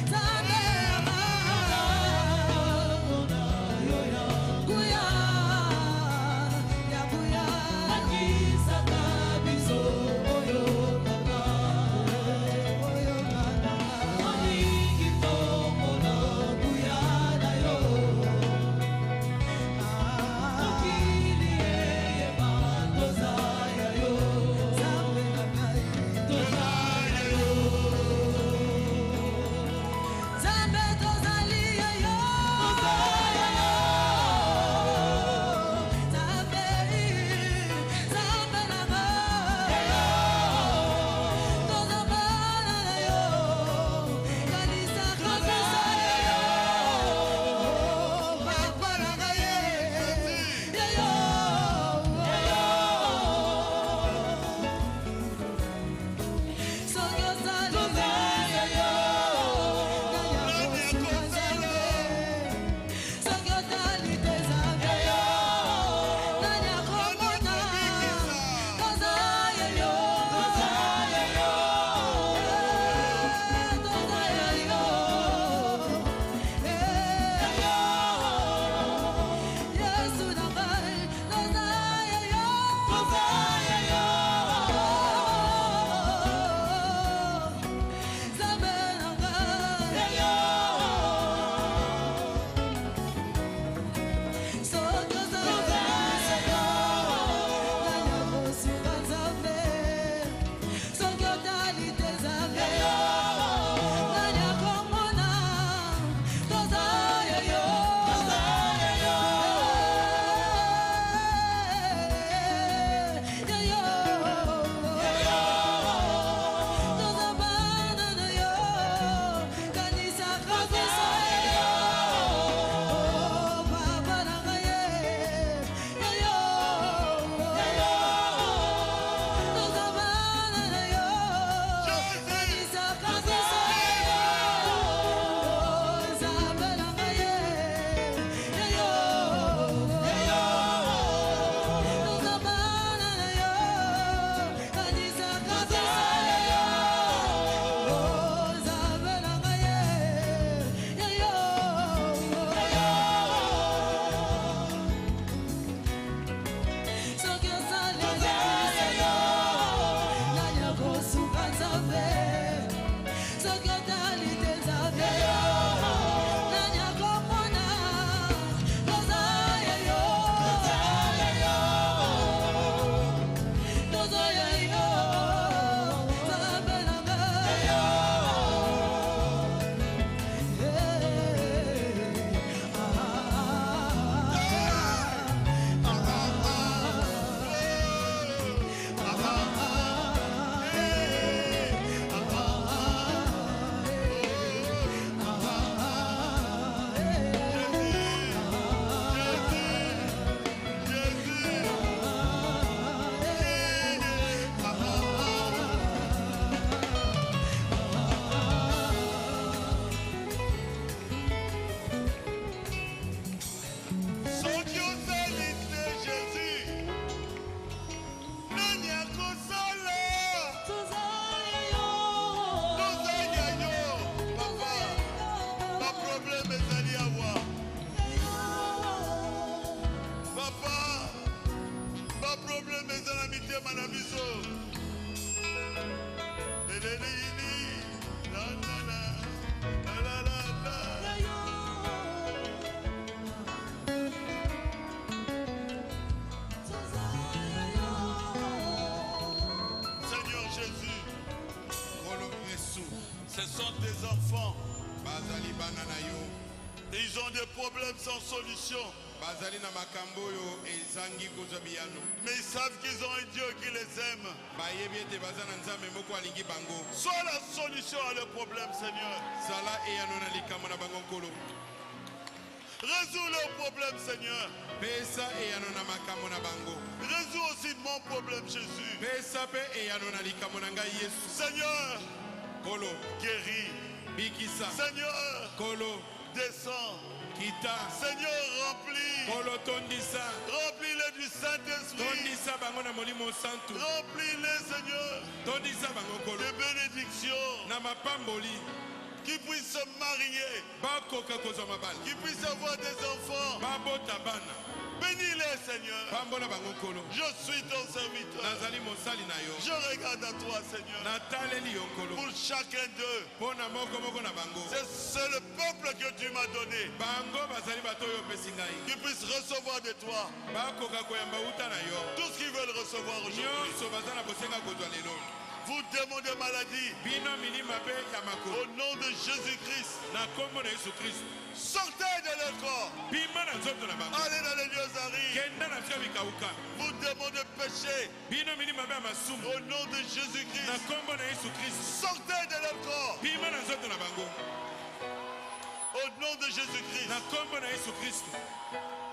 Nzambe kuya ya kuya akisaka biso oyo kaka oningi tomona kuya na yo okili eye bandoza eza na mitema na biso. Lelelili, la la la, la la la la. Seigneur Jésus, ce sont tes enfants. Et ils ont des problèmes sans solution. Mais ils savent qu'ils ont un Dieu qui les aime. Sois la solution à leurs problèmes, Seigneur. Résous leurs problèmes, Seigneur. Résous aussi mon problème, Jésus. Seigneur, guéris. Seigneur, descends. Seigneur, remplis. Remplis-les du Saint-Esprit. Remplis-les, Seigneur, de bénédictions. Qu'ils puissent se marier. Qu'ils puissent avoir des enfants. Bénis-les, Seigneur. Je suis ton serviteur. Je regarde à toi, Seigneur. Pour chacun d'eux. C'est le peuple que tu m'as donné. Qu'ils puissent recevoir de toi tout ce qu'ils veulent recevoir aujourd'hui. Vous demandez maladie. Au nom de Jésus-Christ. Sortez de leur corps. Allez dans les lieux arides. Vous demandez péché. Au nom de Jésus-Christ. Sortez de leur corps. Au nom de Jésus-Christ.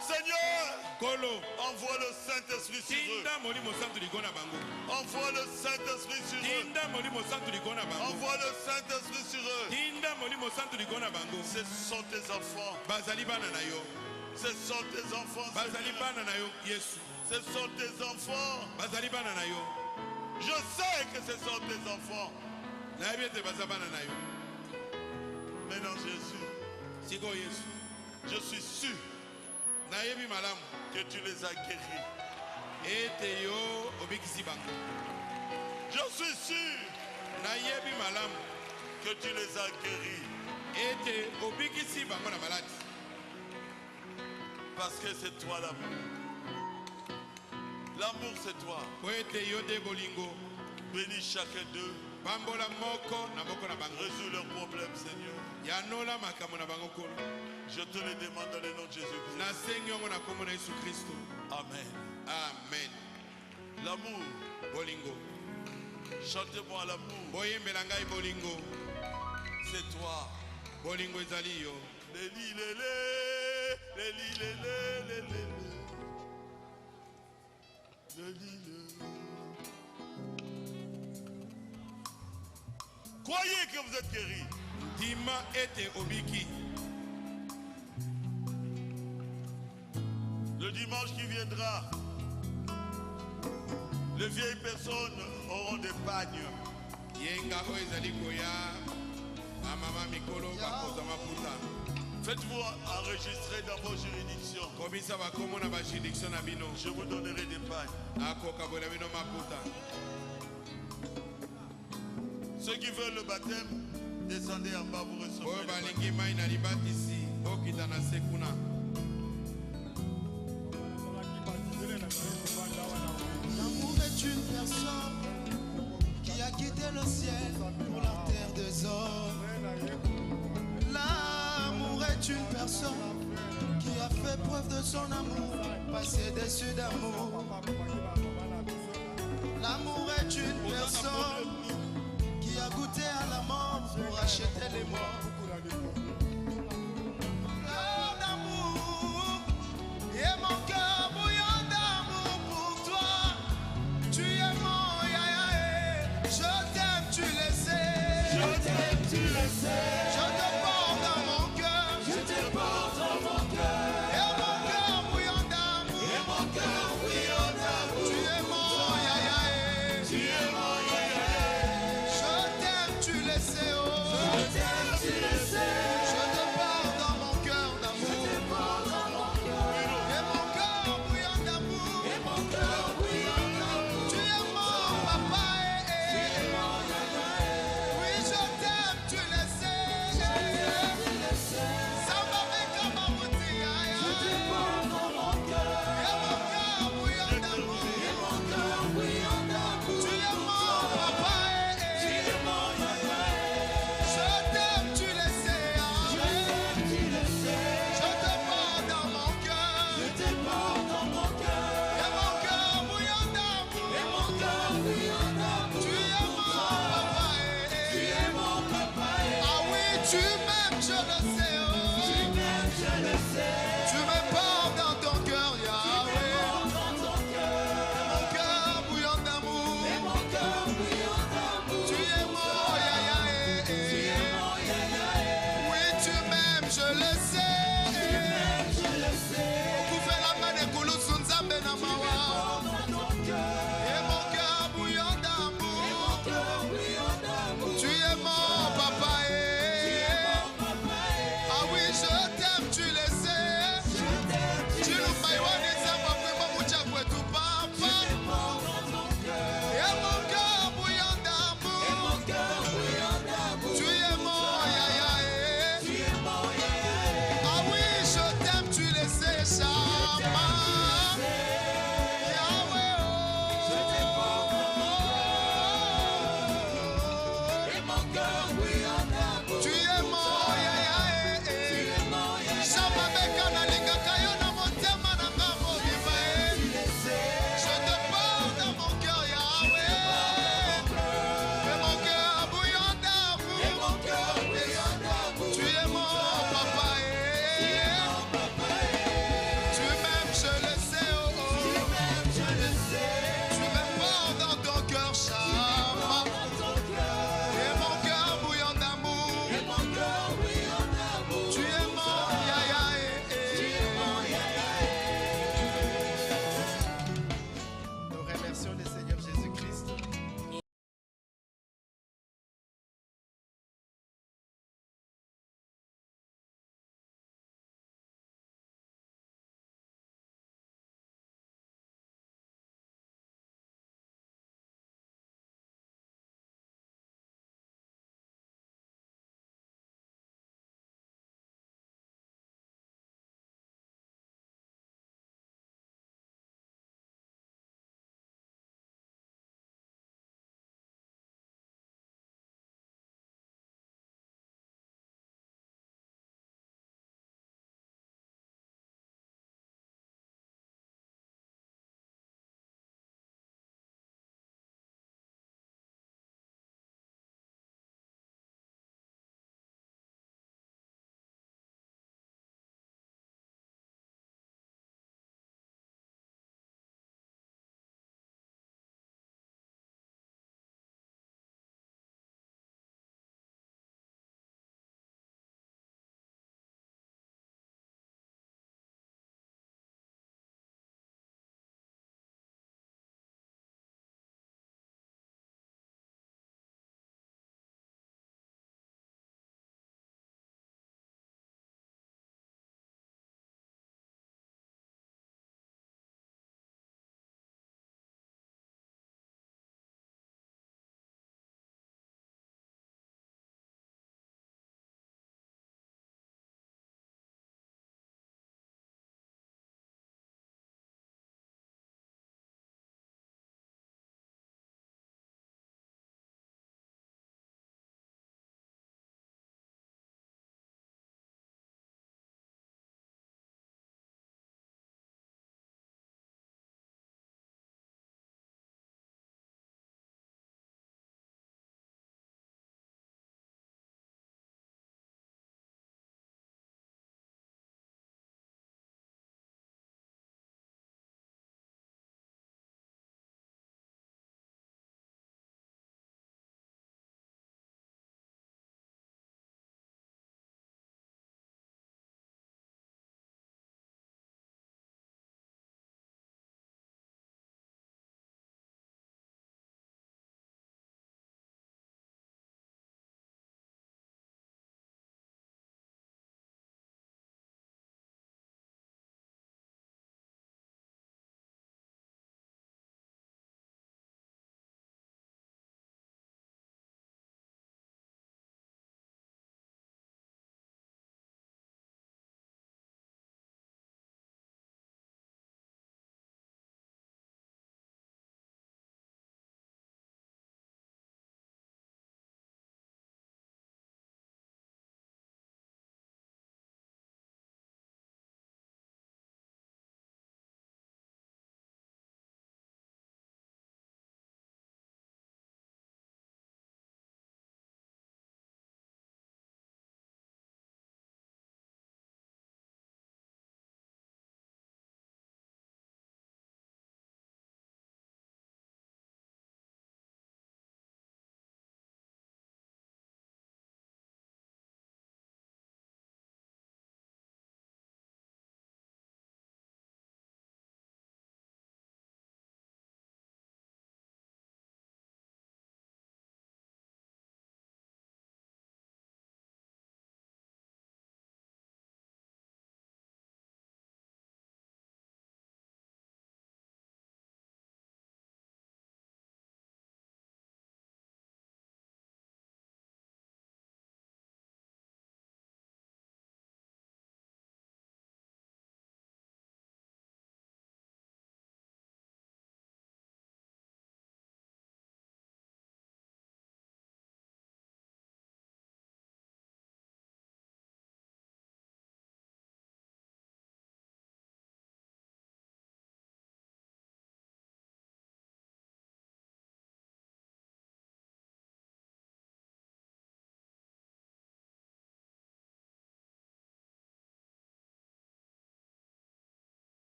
Seigneur, envoie le Saint-Esprit sur eux. Envoie le Saint-Esprit sur eux. Envoie le Saint-Esprit sur eux. Ce sont tes enfants. Ce sont tes enfants. Ce sont tes enfants. Je sais que ce sont tes enfants. Maintenant Jésus, je suis sûr que tu les as guéris. Je suis sûr que tu les as guéris. Parce que c'est toi l'amour. L'amour c'est toi. Bénis chacun d'eux. Résous leurs problèmes, Seigneur. Je te le demande dans le nom de Jésus-Christ. Amen. Amen. L'amour. Chantez-moi l'amour. C'est toi. Croyez que vous êtes guéris. Dima ete obiki. Le dimanche qui viendra, les vieilles personnes auront des pagnes. Faites-vous enregistrer dans vos juridictions. Je vous donnerai des pagnes. Ceux qui veulent le baptême, descendez en bas, vous recevrez le L'amour est une personne qui a quitté le ciel pour la terre des hommes. L'amour est une personne qui a fait preuve de son amour, passé dessus d'amour. L'amour est une personne qui a goûté à la mort pour acheter les morts.